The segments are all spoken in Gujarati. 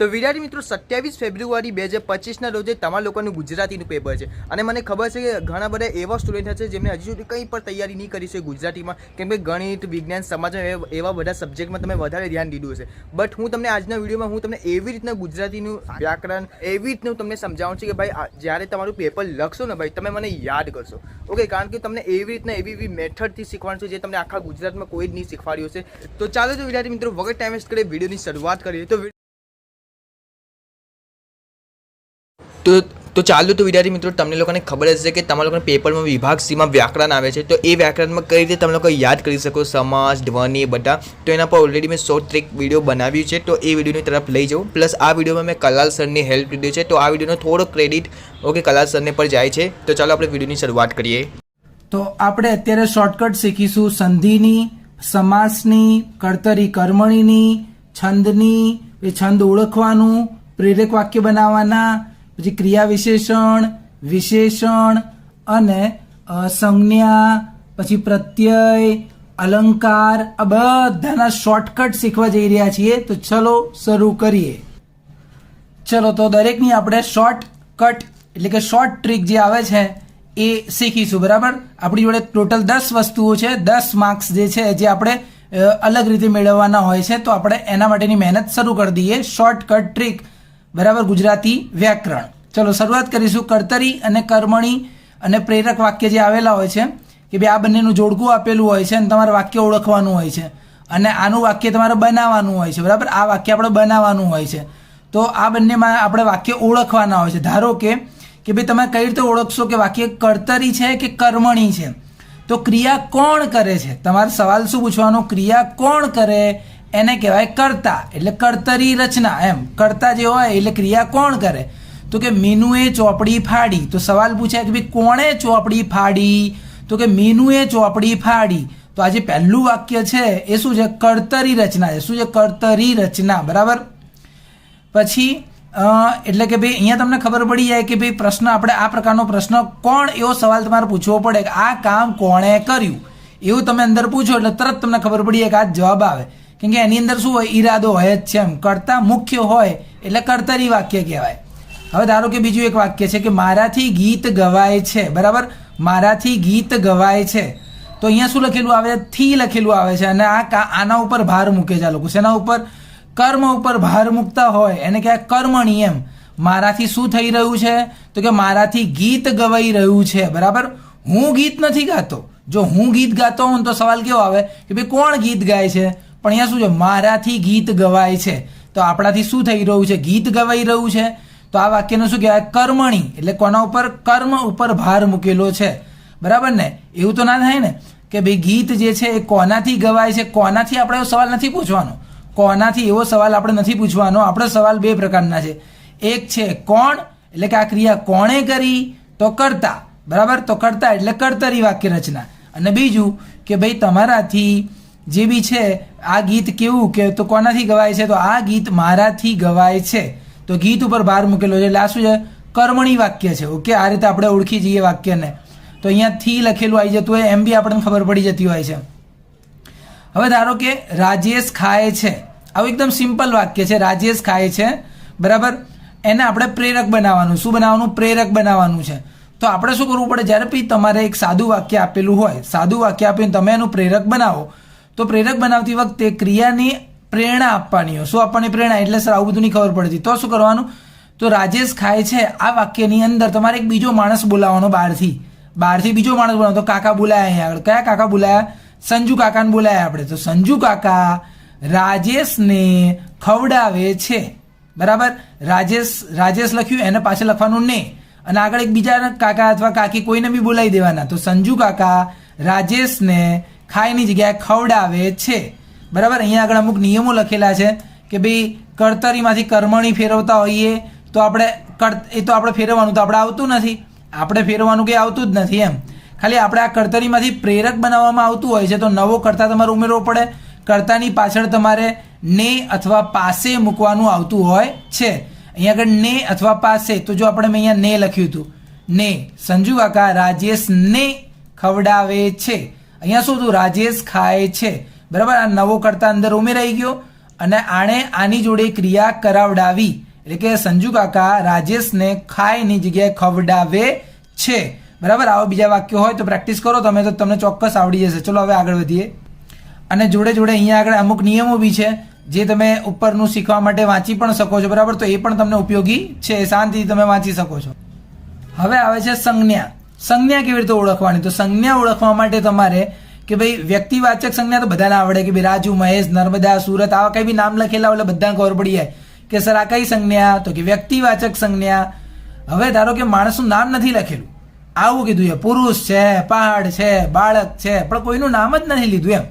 તો વિદ્યાર્થી મિત્રો 27 ફેબ્રુઆરી 2025ના રોજે તમારા લોકોનું ગુજરાતીનું પેપર છે અને મને ખબર છે કે ઘણા બધા એવા સ્ટુડન્ટ હશે જેમને હજી સુધી કંઈ પણ તૈયારી નહીં કરી છે ગુજરાતીમાં, કેમ કે ગણિત, વિજ્ઞાન, સમાજ એવા બધા સબ્જેક્ટમાં તમે વધારે ધ્યાન દીધું હશે. બટ હું તમને આજના વિડીયોમાં હું તમને એવી રીતના ગુજરાતીનું વ્યાકરણ એવી રીતનું તમને સમજાવું છું કે ભાઈ જ્યારે તમારું પેપર લખશો ને ભાઈ તમે મને યાદ કરશો. ઓકે, કારણ કે તમને એવી રીતના એવી મેથડથી શીખવાનું છે જે તમને આખા ગુજરાતમાં કોઈ જ નહીં શીખવાડ્યું હશે. તો ચાલો તો વિદ્યાર્થી મિત્રો વગર ટાઈમ વેસ્ટ કરીએ વિડીયોની શરૂઆત કરીએ. તો ચાલો તો વિદ્યાર્થી મિત્રો તમને લોકોને ખબર હશે કે તમારા લોકોના પેપરમાં વિભાગ સીમાં વ્યાકરણ આવે છે. તો એ વ્યાકરણમાં કઈ રીતે તમે લોકો યાદ કરી શકો સમાસ, ધ્વનિ બધા, તો એના પર ઓલરેડી મેં શોર્ટ ટ્રીક વિડીયો બનાવ્યું છે. તો એ વિડીયોની તરફ લઈ જાઉં. પ્લસ આ વિડીયોમાં મેં કલાલ સરની હેલ્પ લીધી છે. તો આ વિડીયોનો થોડો ક્રેડિટ કલાલ સરને પર જાય છે. તો ચાલો આપણે વિડીયોની શરૂઆત કરીએ. તો આપણે અત્યારે શોર્ટકટ શીખીશું સંધિની, સમાસની, કર્તરી કર્મણીની, છંદની, એ છંદ ઓળખવાનું, પ્રેરક વાક્ય બનાવવાના, પછી ક્રિયા વિશેષણ, વિશેષણ અને સંજ્ઞા, પછી પ્રત્યય, અલંકાર, આ બધાના શોર્ટકટ શીખવા જઈ રહ્યા છીએ. તો ચલો શરૂ કરીએ. ચલો તો દરેકની આપણે શોર્ટકટ એટલે કે શોર્ટ ટ્રીક જે આવે છે એ શીખીશું. બરાબર, આપણી જોડે ટોટલ 10 વસ્તુઓ છે, 10 માર્ક્સ જે છે જે આપણે અલગ રીતે મેળવવાના હોય છે. તો આપણે એના માટેની મહેનત શરૂ કરી દઈએ. શોર્ટકટ ટ્રીક, બરાબર, ગુજરાતી વ્યાકરણ. ચલો શરૂઆત કરીશું. કર્તરી અને કર્મણી અને પ્રેરક વાક્ય જે આવેલા હોય છે કે ભાઈ આ બંનેનું જોડકું આપેલું હોય છે અને તમારે વાક્ય ઓળખવાનું હોય છે અને આનું વાક્ય તમારે બનાવવાનું હોય છે. બરાબર, આ વાક્ય આપણે બનાવવાનું હોય છે. તો આ બંનેમાં આપણે વાક્ય ઓળખવાના હોય છે. ધારો કે ભાઈ તમે કઈ રીતે ઓળખશો કે વાક્ય કર્તરી છે કે કર્મણી છે? તો ક્રિયા કોણ કરે છે, તમારે સવાલ શું પૂછવાનો, ક્રિયા કોણ કરે એને કહેવાય કર્તા, એટલે કર્તરી રચના. એમ કર્તા જે હોય એટલે ક્રિયા કોણ કરે? તો કે મીનુએ ચોપડી ફાડી. તો સવાલ પૂછાય કે ભાઈ કોણે ચોપડી ફાડી? તો કે મીનુએ ચોપડી ફાડી. તો આ જે પહેલું વાક્ય છે એ શું છે? કર્તરી રચના છે. શું છે? કર્તરી રચના. બરાબર. પછી એટલે કે ભાઈ અહીંયા તમને ખબર પડી જાય કે ભાઈ પ્રશ્ન આપણે આ પ્રકારનો પ્રશ્ન કોણ, એવો સવાલ તમારે પૂછવો પડે કે આ કામ કોણે કર્યું, એવું તમે અંદર પૂછો એટલે તરત તમને ખબર પડી જાય કે આ જવાબ આવે. કેમ કે એની અંદર શું હોય? ઈરાદો હોય જ છે. એમ કર્તા મુખ્ય હોય એટલે કર્તરી વાક્ય કહેવાય. હવે ધારો કે બીજું એક વાક્ય છે કે મારાથી ગીત ગવાય છે. બરાબર, મારાથી ગીત ગવાય છે. તો અહીંયા શું લખેલું આવે? થી લખેલું આવે છે અને આના ઉપર ભાર મૂકે છે આ લોકો. શેના ઉપર? કર્મ ઉપર ભાર મૂકતા હોય એને કહેવાય કર્મણી. એમ મારાથી શું થઈ રહ્યું છે? તો કે મારાથી ગીત ગવાઈ રહ્યું છે. બરાબર, હું ગીત નથી ગાતો. જો હું ગીત ગાતો હોઉં તો સવાલ કેવો આવે કે ભાઈ કોણ ગીત ગાય છે? પણ અહીંયા શું છે? મારાથી ગીત ગવાય છે. તો આપણાથી શું થઈ રહ્યું છે? ગીત ગવાઈ રહ્યું છે. તો આ વાક્યનું શું કહેવાય? કર્મણી. એટલે કોના ઉપર? કર્મ ઉપર ભાર મૂકેલો છે. બરાબર ને? એવું તો ના થાય ને કે ભાઈ ગીત જે છે એ કોનાથી ગવાય છે? કોનાથી આપણે એવો સવાલ નથી પૂછવાનો. કોનાથી એવો સવાલ આપણે નથી પૂછવાનો. આપણે સવાલ બે પ્રકારના છે. એક છે કોણ, એટલે કે આ ક્રિયા કોણે કરી? તો કર્તા. બરાબર, તો કર્તા એટલે કર્તરી વાક્ય રચના. અને બીજું કે ભાઈ તમારાથી જે બી છે આ ગીત કેવું કે તો કોનાથી ગવાય છે? તો આ ગીત મારાથી ગવાય છે. તો ગીત ઉપર ભાર મૂકેલો છે એટલે આ શું છે? કર્મણી વાક્ય છે. ઓકે, આ રીતે આપણે ઓળખી જઈએ વાક્યને. તો અહીંયા થી લખેલું આવી જતું હોય એમ બી આપણને ખબર પડી જતી હોય છે. હવે ધારો કે રાજેશ ખાય છે. આવું એકદમ સિમ્પલ વાક્ય છે. રાજેશ ખાય છે. બરાબર, એને આપણે પ્રેરક બનાવવાનું. શું બનાવવાનું? પ્રેરક બનાવવાનું છે. તો આપણે શું કરવું પડે? જ્યારે બી તમારે એક સાદું વાક્ય આપેલું હોય, સાદું વાક્ય આપીને તમે એનું પ્રેરક બનાવો, તો પ્રેરક બનાવતી વખતે ક્રિયાની પ્રેરણા આપવાની હોય. શું આપવાની? પ્રેરણા. એટલે સર આવું બધું નહીં ખબર પડતી. તો શું કરવાનું? તો રાજેશ ખાય છે આ વાક્યની અંદર તમારે એક બીજો માણસ બોલાવવાનો. બહારથી બીજો માણસ બોલાવવાનો. તો કાકા બોલાયા અહીંયા આગળ. કયા કાકા બોલાયા? સંજુ કાકાને બોલાયા આપણે. તો સંજુ કાકા રાજેશને ખવડાવે છે. બરાબર, રાજેશ લખ્યું એને પાછળ લખવાનું ને, અને આગળ એક બીજા કાકા અથવા કાકી કોઈને બી બોલાવી દેવાના. તો સંજુ કાકા રાજેશને ખાયની જગ્યાએ ખવડાવે છે. બરાબર, અહીંયા આગળ અમુક નિયમો લખેલા છે કે ભાઈ કર્તરીમાંથી કર્મણી ફેરવતા હોઈએ તો આપણે ફેરવવાનું તો આપણે આવતું નથી. આપણે ફેરવવાનું કંઈ આવતું જ નથી. એમ ખાલી આપણે આ કર્તરીમાંથી પ્રેરક બનાવવામાં આવતું હોય છે. તો નવો કર્તા તમારે ઉમેરવો પડે. કર્તાની પાછળ તમારે ને અથવા પાસે મૂકવાનું આવતું હોય છે. અહીંયા આગળ ને અથવા પાસે. તો જો આપણે અહીંયા ને લખ્યું હતું, ને સંજુ કાકા રાજેશને ખવડાવે છે. અહીંયા શું હતું? રાજેશ ખાય છે. બરાબર, આ નવો કર્તા અંદર ઉમેરાઈ ગયો અને આણે આની જોડે ક્રિયા કરાવડાવી, એટલે કે સંજુ કાકા રાજેશને ખાયની જગ્યાએ ખવડાવે છે. બરાબર, આવા બીજા વાક્યો હોય તો પ્રેક્ટિસ કરો તમે, તો તમને ચોક્કસ આવડી જશે. ચલો હવે આગળ વધીએ. અને જોડે જોડે અહીંયા આગળ અમુક નિયમો બી છે જે તમે ઉપરનું શીખવા માટે વાંચી પણ શકો છો. બરાબર, તો એ પણ તમને ઉપયોગી છે, શાંતિથી તમે વાંચી શકો છો. હવે આવે છે સંજ્ઞા. સંજ્ઞા કેવી રીતે ઓળખવાની? તો સંજ્ઞા ઓળખવા માટે તમારે કે ભાઈ વ્યક્તિવાચક સંજ્ઞા તો બધાને આવડે કે ભાઈ રાજુ, મહેશ, નર્મદા, સુરત, આવા કઈ બી નામ લખેલા હોય એટલે બધાને ખબર પડી જાય કે સર આ કઈ સંજ્ઞા, તો કે વ્યક્તિવાચક સંજ્ઞા. હવે ધારો કે માણસનું નામ નથી લખેલું, આવું કીધું છે, પુરુષ છે, પહાડ છે, બાળક છે, પણ કોઈનું નામ જ નથી લીધું એમ.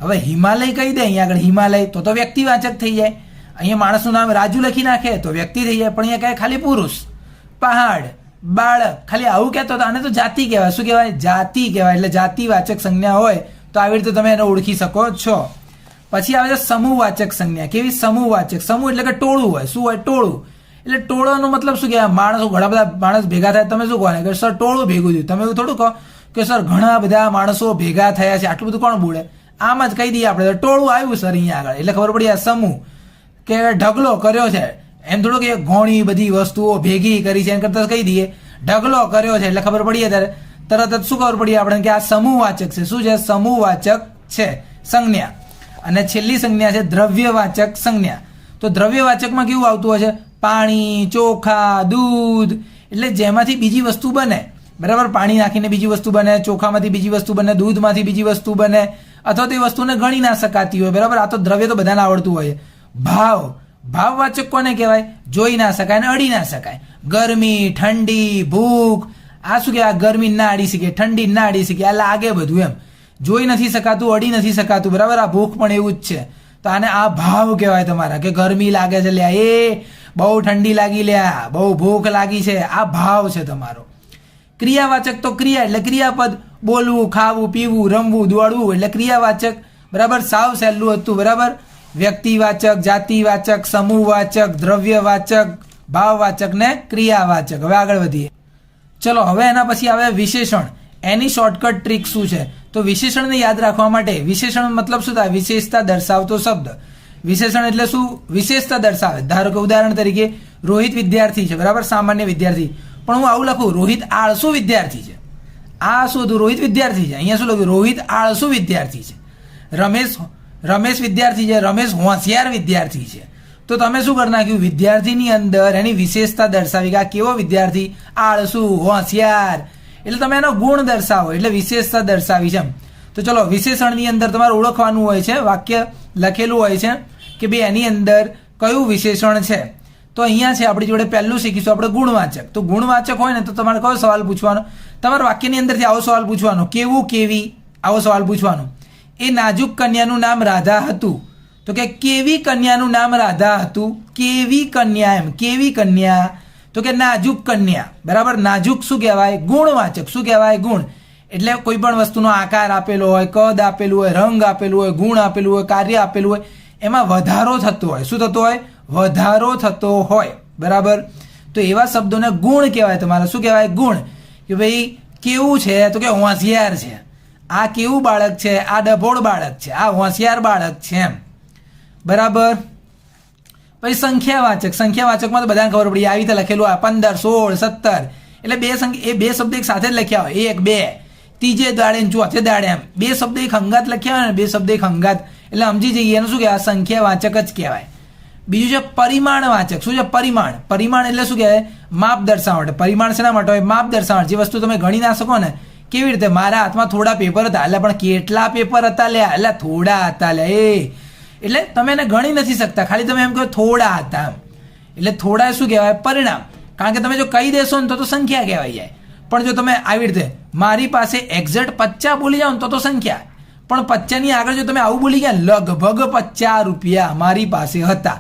હવે હિમાલય કહી દે અહીંયા આગળ હિમાલય, તો વ્યક્તિવાચક થઈ જાય. અહીંયા માણસનું નામ રાજુ લખી નાખે તો વ્યક્તિ થઈ જાય, પણ અહીંયા કહે ખાલી પુરુષ, પહાડ, બાળક, ખાલી આવું કહેતો આને તો જાતિ કહેવાય. શું કહેવાય? જાતિ કહેવાય. એટલે જાતિવાચક સંજ્ઞા હોય તો આવી રીતે તમે એને ઓળખી શકો છો. પછી આવે છે સમૂહવાચક સંજ્ઞા. કેવી? સમૂહવાચક. સમૂહ એટલે કે ટોળું હોય. શું હોય? ટોળું. એટલે ટોળાનો મતલબ શું કહેવાય? માણસો, ઘણા બધા માણસ ભેગા થાય, તમે શું કહો કે સર ટોળું ભેગું થયું. તમે એવું થોડું કહો કે સર ઘણા બધા માણસો ભેગા થયા છે, આટલું બધું કોણ બોલે? આમ જ કહી દઈએ આપણે, ટોળું આવ્યું સર અહીંયા આગળ, એટલે ખબર પડી. આ સમૂહ કે ઢગલો કર્યો છે, એમ થોડું કે ઘણી બધી વસ્તુઓ ભેગી કરી છે એમ કરતા કહી દઈએ ઢગલો કર્યો છે, એટલે ખબર પડીએ ત્યારે તરત જ શું ખબર પડીએ આપણે કે આ સમૂહવાચક છે. શું છે? સમૂહવાચક છે સંજ્ઞા. અને છેલ્લી સંજ્ઞા છે દ્રવ્યવાચક સંજ્ઞા. તો દ્રવ્યવાચકમાં કેવું આવતું હોય છે? પાણી, ચોખા, દૂધ, એટલે જેમાંથી બીજી વસ્તુ બને. બરાબર, પાણી નાખીને બીજી વસ્તુ બને, ચોખામાંથી બીજી વસ્તુ બને, દૂધમાંથી બીજી વસ્તુ બને, અથવા તો એ વસ્તુને ગણી ના શકાતી હોય. બરાબર, આ તો દ્રવ્ય તો બધાને આવડતું હોય. ભાવ, ભાવવાચક કોને કહેવાય? જોઈ ના શકાય ને અડી ના શકાય. ગરમી, ઠંડી, ભૂખ, આ શું કહેવાય? ગરમી ના અડી શકે, ઠંડી ના અડી શકે, આ લાગે બધું એમ, જોઈ નથી શકાતું, અડી નથી શકાતું. બરાબર, આ ભૂખ પણ એવું જ છે. તો આને આ ભાવ કહેવાય તમારા, કે ગરમી લાગે છે લ્યા, એ બહુ ઠંડી લાગી લ્યા, બહુ ભૂખ લાગી છે, આ ભાવ છે તમારો. ક્રિયાવાચક તો ક્રિયા એટલે ક્રિયાપદ, બોલવું, ખાવું, પીવું, રમવું, દોડવું, એટલે ક્રિયાવાચક. બરાબર, સાવ સહેલું હતું. બરાબર, વ્યક્તિવાચક, જાતિવાચક, સમૂહવાચક, દ્રવ્યવાચક, ભાવવાચક ને ક્રિયાવાચક. હવે આગળ વધીએ. ચલો હવે એના પછી આવે વિશેષણ. એની શોર્ટકટ ટ્રીક શું છે? તો વિશેષણને યાદ રાખવા માટે, વિશેષણ મતલબ શું થાય? વિશેષતા દર્શાવતો શબ્દ. વિશેષણ એટલે શું? વિશેષતા દર્શાવે. ધારો કે ઉદાહરણ તરીકે રોહિત વિદ્યાર્થી છે. બરાબર, સામાન્ય વિદ્યાર્થી, પણ હું આવું લખું રોહિત આળસુ વિદ્યાર્થી છે. આ શું હતું? રોહિત વિદ્યાર્થી છે. અહીંયા શું લખ્યું? રોહિત આળસુ વિદ્યાર્થી છે. રમેશ વિદ્યાર્થી છે, રમેશ હોશિયાર વિદ્યાર્થી છે. તો તમે શું કરી નાખ્યું? વિદ્યાર્થીની અંદર એની વિશેષતા દર્શાવી કે આ કેવો વિદ્યાર્થી? આળસુ, હોશિયાર, એટલે તમે એનો ગુણ દર્શાવો, એટલે વિશેષતા દર્શાવી છે. તો ચલો, વિશેષણની અંદર તમારે ઓળખવાનું હોય છે, વાક્ય લખેલું હોય છે કે ભાઈ એની અંદર કયું વિશેષણ છે. તો અહીંયા છે આપણી જોડે પહેલું શીખીશું આપણે ગુણવાચક. તો ગુણવાચક હોય ને તો તમારે કયો સવાલ પૂછવાનો? તમારા વાક્યની અંદરથી આવો સવાલ પૂછવાનો, કેવું, કેવી, આવો સવાલ પૂછવાનો. એ નાજુક કન્યાનું નામ રાધા હતું. તો કે કેવી કન્યાનું નામ રાધા હતું? કેવી કન્યા, એમ કેવી કન્યા, તો કે નાજુક કન્યા. બરાબર, નાજુક શું કહેવાય? ગુણવાચક. શું કહેવાય? ગુણ. એટલે કોઈ પણ વસ્તુનો આકાર આપેલો હોય, કદ આપેલું હોય, રંગ આપેલું હોય, ગુણ આપેલું હોય, કાર્ય આપેલું હોય, એમાં વધારો થતો હોય. શું થતો હોય? વધારો થતો હોય. બરાબર, તો એવા શબ્દોને ગુણ કહેવાય. તમારે શું કહેવાય? ગુણ. કે ભાઈ કેવું છે? તો કે હોશિયાર છે. આ કેવું બાળક છે? આ ડભોળ બાળક છે, આ હોશિયાર બાળક છે એમ. બરાબર, પછી સંખ્યાવાચક. સંખ્યાવાચકમાં તો બધાને ખબર પડી, આવી રીતે લખેલું હોય 15, 16, 17, એટલે એ બે શબ્દ એક સાથે જ લખ્યા હોય, 1, 2, ત્રીજે દાડે ચોથે દાડે, એમ બે શબ્દ એક હંગાત લખ્યા હોય ને, બે શબ્દ એક હંગાત, એટલે સમજી જઈએ એનું શું કહેવાય? સંખ્યાવાચક જ કહેવાય. બીજું છે પરિમાણવાચક. શું છે? પરિમાણ. પરિમાણ એટલે શું કહેવાય? માપ દર્શાવવા માટે. પરિમાણ શેના માટે હોય? માપ દર્શાવવા. જે વસ્તુ તમે ગણી ના શકો ને, કેવી રીતે? મારા હાથમાં થોડા પેપર હતા, એટલે પણ કેટલા પેપર હતા લ્યા? એટલે થોડા હતા લ્યા. એટલે તમે એને ગણી નથી શકતા, ખાલી તમે એમ કહો થોડા હતા. એટલે થોડા શું કહેવાય? પરિણામ. કારણ કે તમે જો કહી દેશો ને તો સંખ્યા કહેવાય જાય. પણ જો તમે આવી રીતે મારી પાસે એક્ઝેક્ટ 50 બોલી જાઓ ને તો સંખ્યા, પણ 50 ની આગળ જો તમે આવું બોલી ગયા લગભગ 50 રૂપિયા મારી પાસે હતા,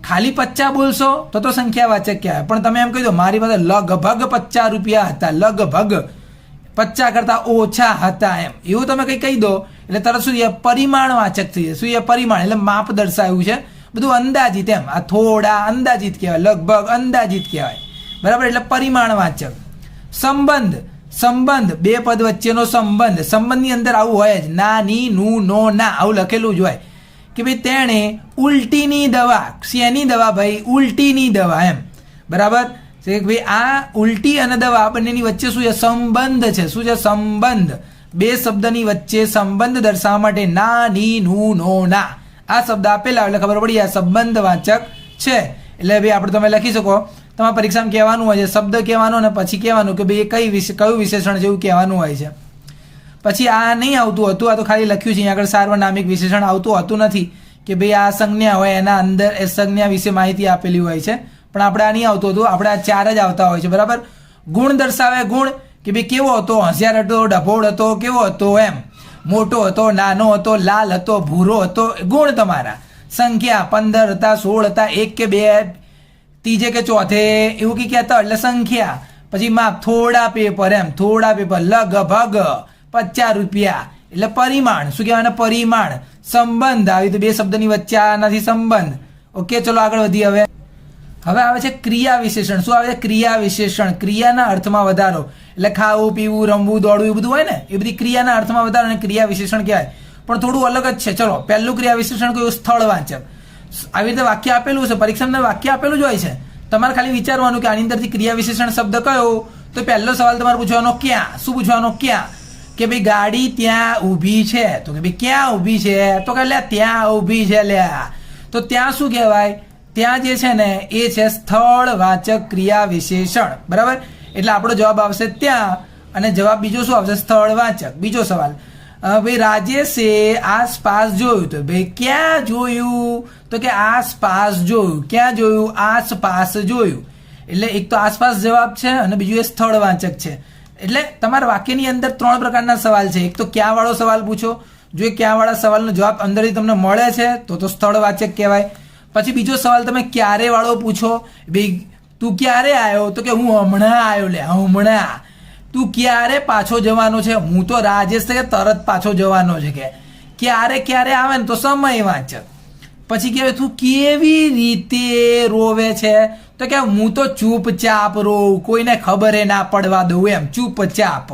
ખાલી 50 બોલશો તો સંખ્યાવાચક કહેવાય. પણ તમે એમ કહી દો મારી પાસે લગભગ 50 રૂપિયા હતા, લગભગ 50 કરતા ઓછા હતા, એમ એવું તમે કંઈ કહી દો એટલે તરત શું છે? પરિમાણવાચક થઈ જાય. શું છે? પરિમાણ એટલે માપ દર્શાવ્યું છે, બધું અંદાજિત. એમ આ થોડા અંદાજિત કહેવાય, લગભગ અંદાજિત કહેવાય. બરાબર, એટલે પરિમાણવાચક. સંબંધ. સંબંધ બે પદ વચ્ચેનો સંબંધ. સંબંધની અંદર આવું હોય જ, ના, ની, નું, નો, ના, આવું લખેલું જ હોય કે ભાઈ તેણે ઉલટીની દવા, શેની દવા ભાઈ? ઉલટીની દવા, એમ બરાબર છે. ભાઈ આ ઉલટી અને દવા બંનેની વચ્ચે શું છે? સંબંધ છે. શું છે? સંબંધ. બે શબ્દની વચ્ચે સંબંધ દર્શાવવા માટે ના, ની, નું, નો, ના આ શબ્દ આપેલા એટલે ખબર પડી આ સંબંધવાચક છે. એટલે ભાઈ આપણે તમે લખી શકો, તમારા પરીક્ષામાં કહેવાનું હોય છે શબ્દ કહેવાનો અને પછી કહેવાનું કે ભાઈ કયું વિશેષણ જેવું કહેવાનું હોય છે. પછી આ નહીં આવતું હતું, આ તો ખાલી લખ્યું છે અહીંયા આગળ સાર્વનામિક વિશેષણ આવતું હતું નથી કે ભાઈ આ સંજ્ઞા હોય એના અંદર એ સંજ્ઞા વિશે માહિતી આપેલી હોય છે, પણ આપણે આ નહીં આવતું હતું. આપણે આ ચાર જ આવતા હોય છે બરાબર. ગુણ દર્શાવે, ગુણ કે ભાઈ કેવો હતો? હોશિયાર હતો, ડભોળ હતો, કેવો હતો? એમ મોટો હતો, નાનો હતો, લાલ હતો, ભૂરો હતો, ગુણ તમારા. સંખ્યા 15 હતા, 16 હતા, 1 કે 2, ત્રીજે કે ચોથે એવું કંઈ કહેતા એટલે સંખ્યા. પછી માપ, થોડા પેપર, એમ થોડા પેપર. લગભગ 50 રૂપિયા એટલે પરિમાણ. શું કહેવાય? પરિમાણ. સંબંધ આવી તો બે શબ્દની વચ્ચે આનાથી સંબંધ. ઓકે, ચલો આગળ વધીએ. હવે આવે છે ક્રિયા વિશેષણ. શું આવે છે? ક્રિયા વિશેષણ. ક્રિયાના અર્થમાં વધારો એટલે ખાવું, પીવું, રમવું, દોડવું એ બધું હોય ને, એ બધી ક્રિયાના અર્થમાં વધારો અને ક્રિયા વિશેષણ કહેવાય. પણ થોડું અલગ જ છે. ચલો પહેલું ક્રિયા વિશેષણ કયું? સ્થળવાચક. આવી રીતે વાક્ય આપેલું છે, પરીક્ષામાં વાક્ય આપેલું જ હોય છે, તમારે ખાલી વિચારવાનું કે આની અંદરથી ક્રિયા વિશેષણ શબ્દ કયો? તો પહેલો સવાલ તમારે પૂછવાનો ક્યાં. શું પૂછવાનો? ક્યાં. કે ભાઈ ગાડી ત્યાં ઊભી છે, તો કે ભાઈ ક્યાં ઊભી છે? તો કે લે ત્યાં ઊભી છે લ્યા. તો ત્યાં શું કહેવાય? ત્યાં જે છે ને એ છે સ્થળવાચક ક્રિયા વિશેષણ. બરાબર, એટલે આપણો જવાબ આવશે ત્યાં અને જવાબ બીજો શું આવશે? સ્થળવાચક. બીજો સવાલ, ભાઈ રાજેશે આસપાસ જોયું, તો ભાઈ ક્યાં જોયું? તો કે આસપાસ જોયું. ક્યાં જોયું? આસપાસ જોયું. એટલે એક તો આસપાસ જવાબ છે અને બીજું એ સ્થળવાચક છે. એટલે તમારા વાક્યની અંદર 3 પ્રકારના સવાલ છે. એક તો ક્યાં વાળો સવાલ પૂછો, જો એ ક્યાં વાળા સવાલનો જવાબ અંદરથી તમને મળે છે તો સ્થળવાચક કહેવાય. પછી બીજો સવાલ તમે ક્યારે વાળો પૂછો, ભાઈ તું ક્યારે આવ્યો? તો કે હું હમણાં આવ્યો. લે હમણાં. તું ક્યારે પાછો જવાનો છે? હું તો રાજેશ કે તરત પાછો જવાનો છે. કે ક્યારે ક્યારે આવે ને તો સમયવાચક. પછી કહેવાય તું કેવી રીતે રોવે છે? તો કે હું તો ચૂપચાપ રોઉં, કોઈને ખબર ના પડવા દઉં, એમ ચૂપચાપ.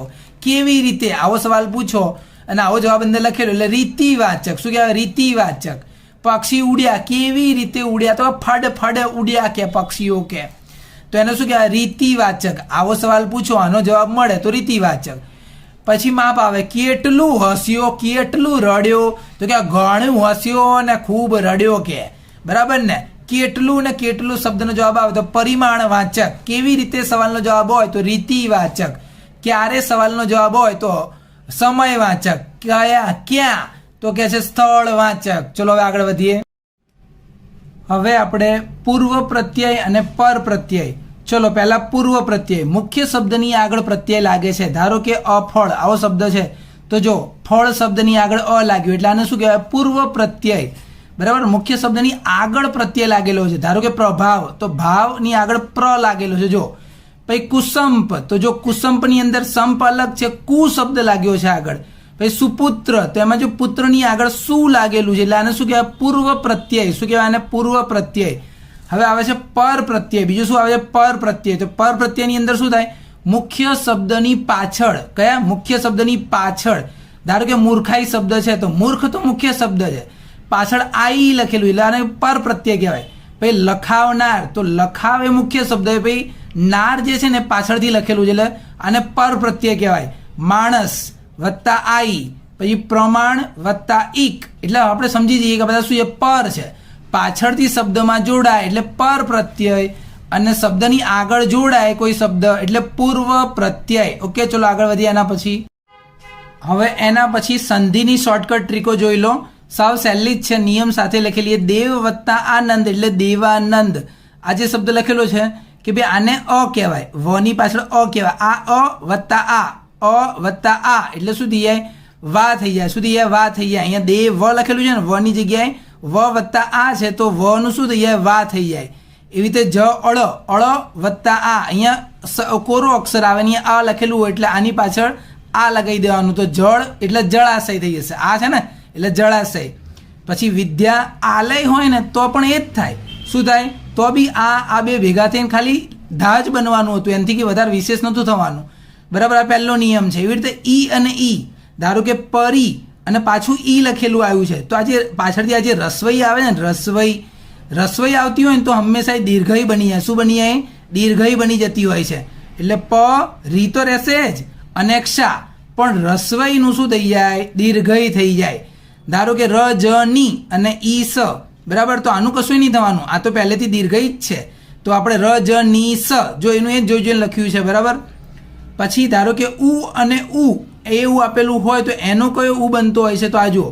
કેવી રીતે? આવો સવાલ પૂછો અને આવો જવાબ અંદર લખેલો એટલે રીતિવાચક. શું કહેવાય? રીતિવાચક. પક્ષી ઉડ્યા, કેવી રીતે ઉડ્યા? તો ફડ ફડ ઉડ્યા કે પક્ષીઓ કે, તો એને શું કહેવાય? રીતિવાચક. આવો સવાલ પૂછો, આનો જવાબ મળે તો રીતિવાચક. પછી માપ આવે, કેટલું હસ્યો, કેટલું રડ્યો? તો કે ઘણું હસ્યો ને ખૂબ રડ્યો કે. બરાબર ને? કેટલું ને કેટલું શબ્દનો જવાબ આવે તો પરિમાણવાચક. કેવી રીતે સવાલનો જવાબ હોય તો રીતિવાચક. ક્યારે સવાલનો જવાબ હોય તો સમયવાચક. કયા ક્યાં તો કે છે સ્થળવાચક. ચલો હવે આગળ વધીએ. હવે આપણે પૂર્વ પ્રત્યય અને પર પ્રત્યય. ચલો પહેલા પૂર્વ પ્રત્યય. મુખ્ય શબ્દની આગળ પ્રત્યય લાગે છે. ધારો કે અફળ આવો શબ્દ છે તો જો ફળ શબ્દની આગળ અ લાગ્યું એટલે આને શું કહેવાય? પૂર્વ પ્રત્યય. બરાબર, મુખ્ય શબ્દની આગળ પ્રત્યય લાગેલો છે. ધારો કે પ્રભાવ તો ભાવની આગળ પ્ર લાગેલો છે. જો પછી કુસંપ, તો જો કુસંપની અંદર સંપ અલગ છે, કુ શબ્દ લાગ્યો છે આગળ. પછી સુપુત્ર, તો એમાં જો પુત્રની આગળ શું લાગેલું છે એટલે આને શું કહેવાય? પૂર્વ પ્રત્યય. શું કહેવાય? આને પૂર્વ પ્રત્યય. હવે આવે છે પર પ્રત્યય. બીજું શું આવે છે? પર પ્રત્યય. તો પર પ્રત્યયની અંદર શું થાય? મુખ્ય શબ્દની પાછળ. કયા? મુખ્ય શબ્દની પાછળ. ધારો કે મૂર્ખાઈ શબ્દ છે તો મૂર્ખ તો મુખ્ય શબ્દ છે, પાછળ આઈ લખેલું એટલે આને પર પ્રત્યય કહેવાય. પછી લખાવનાર, તો લખાવ એ મુખ્ય શબ્દ છે, પછી નાર જે છે ને પાછળથી લખેલું છે એટલે આને પર પ્રત્યય કહેવાય. માણસ વત્તા આઈ, પછી પ્રમાણ વત્તા ઈક, એટલે આપણે સમજી જઈએ કે બધા શું એ પર છે. પાછળથી શબ્દમાં જોડાય એટલે પર પ્રત્યય અને શબ્દની આગળ જોડાય કોઈ શબ્દ એટલે પૂર્વ પ્રત્યય. ઓકે, ચલો આગળ વધીએ. એના પછી હવે એના પછી સંધિની શોર્ટકટ ટ્રીકો જોઈ લો. સાવ સહેલી જ છે, નિયમ સાથે લખેલી. દેવ વત્તા આનંદ એટલે દેવાનંદ. આ જે શબ્દ લખેલો છે કે ભાઈ આને અ કહેવાય, વની પાછળ અ કહેવાય. આ અ વત્તા આ, અ વત્તા આ એટલે શું થઈ જાય? વા થઈ જાય. શું થઈ જાય? વા થઈ જાય. અહીંયા દેવ વ લખેલું છે ને, વની જગ્યાએ વ વત્તા આ છે તો વ નું શું થઈ જાય? વા થઈ જાય. એવી રીતે જ અળ, અળ વત્તા આ, અહીંયા કોરો અક્ષર આવે ને આ લખેલું હોય એટલે આની પાછળ આ લગાવી દેવાનું. તો જળ એટલે જળાશય થઈ જશે. આ છે ને એટલે જળાશય. પછી વિદ્યા આલય હોય ને તો પણ એ જ થાય. શું થાય? તો બી આ બે ભેગા થઈને ખાલી ધા જ બનવાનું હતું, એનાથી કે વધારે વિશેષ નહોતું થવાનું. બરાબર, આ પહેલો નિયમ છે. એવી રીતે ઈ અને ઈ, ધારો કે પરી અને પાછું ઈ લખેલું આવ્યું છે. તો આજે પાછળથી આજે રસવઈ આવે ને રસવઈ આવતી હોય ને તો હંમેશા એ દીર્ઘઈ બની જાય. શું બની જાય? દીર્ઘઈ બની જતી હોય છે. એટલે પ રી તો રહેશે જ અને ક્ષા, પણ રસવઈનું શું થઈ જાય? દીર્ઘઈ થઈ જાય. ધારો કે ર જ ની અને ઈ સ, બરાબર. તો આનું કશું નહીં થવાનું, આ તો પહેલેથી દીર્ઘઈ જ છે. તો આપણે ર જ ની સ, જો એનું એ જોઈને લખ્યું છે, બરાબર. પછી ધારો કે ઉ અને ઉ એવું આપેલું હોય તો એનો કયો ઉ બનતો હોય છે? તો આ જુઓ,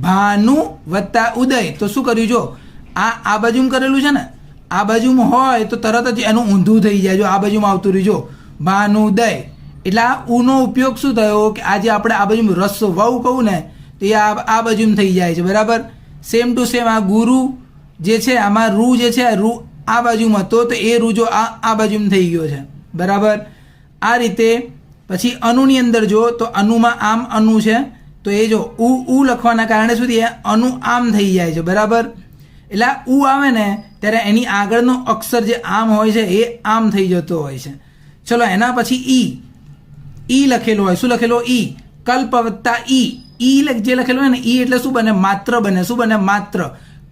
ભાનુ વત્તા ઉદય. તો શું કર્યું? જો આ બાજુમાં કરેલું છે ને, આ બાજુમાં હોય તો તરત જ એનું ઊંધું થઈ જાય. જો આ બાજુમાં આવતું રહ્યું, જો ભાનુદય. એટલે આ ઉનો ઉપયોગ શું થયો કે આજે આપણે આ બાજુમાં રસ વહુ કહું ને તો એ આ બાજુમાં થઈ જાય છે, બરાબર. સેમ ટુ સેમ આ ગુરુ જે છે, આમાં રૂ જે છે, રૂ આ બાજુમાં હતો તો એ રૂ જો આ બાજુમાં થઈ ગયો છે, બરાબર. આ રીતે પછી અનુની અંદર જો તો અનુમાં આમ અનુ છે તો એ જો ઉ લખવાના કારણે સુધી અનુ આમ થઈ જાય છે, બરાબર. એટલે આ ઉ આવે ને ત્યારે એની આગળનો અક્ષર જે આમ હોય છે એ આમ થઈ જતો હોય છે. ચલો એના પછી ઈ લખેલો હોય. શું લખેલો? ઈ. કલ્પ વત્તા ઈ જે લખેલું હોય ને ઈ એટલે શું બને? માત્ર બને. શું બને? માત્ર.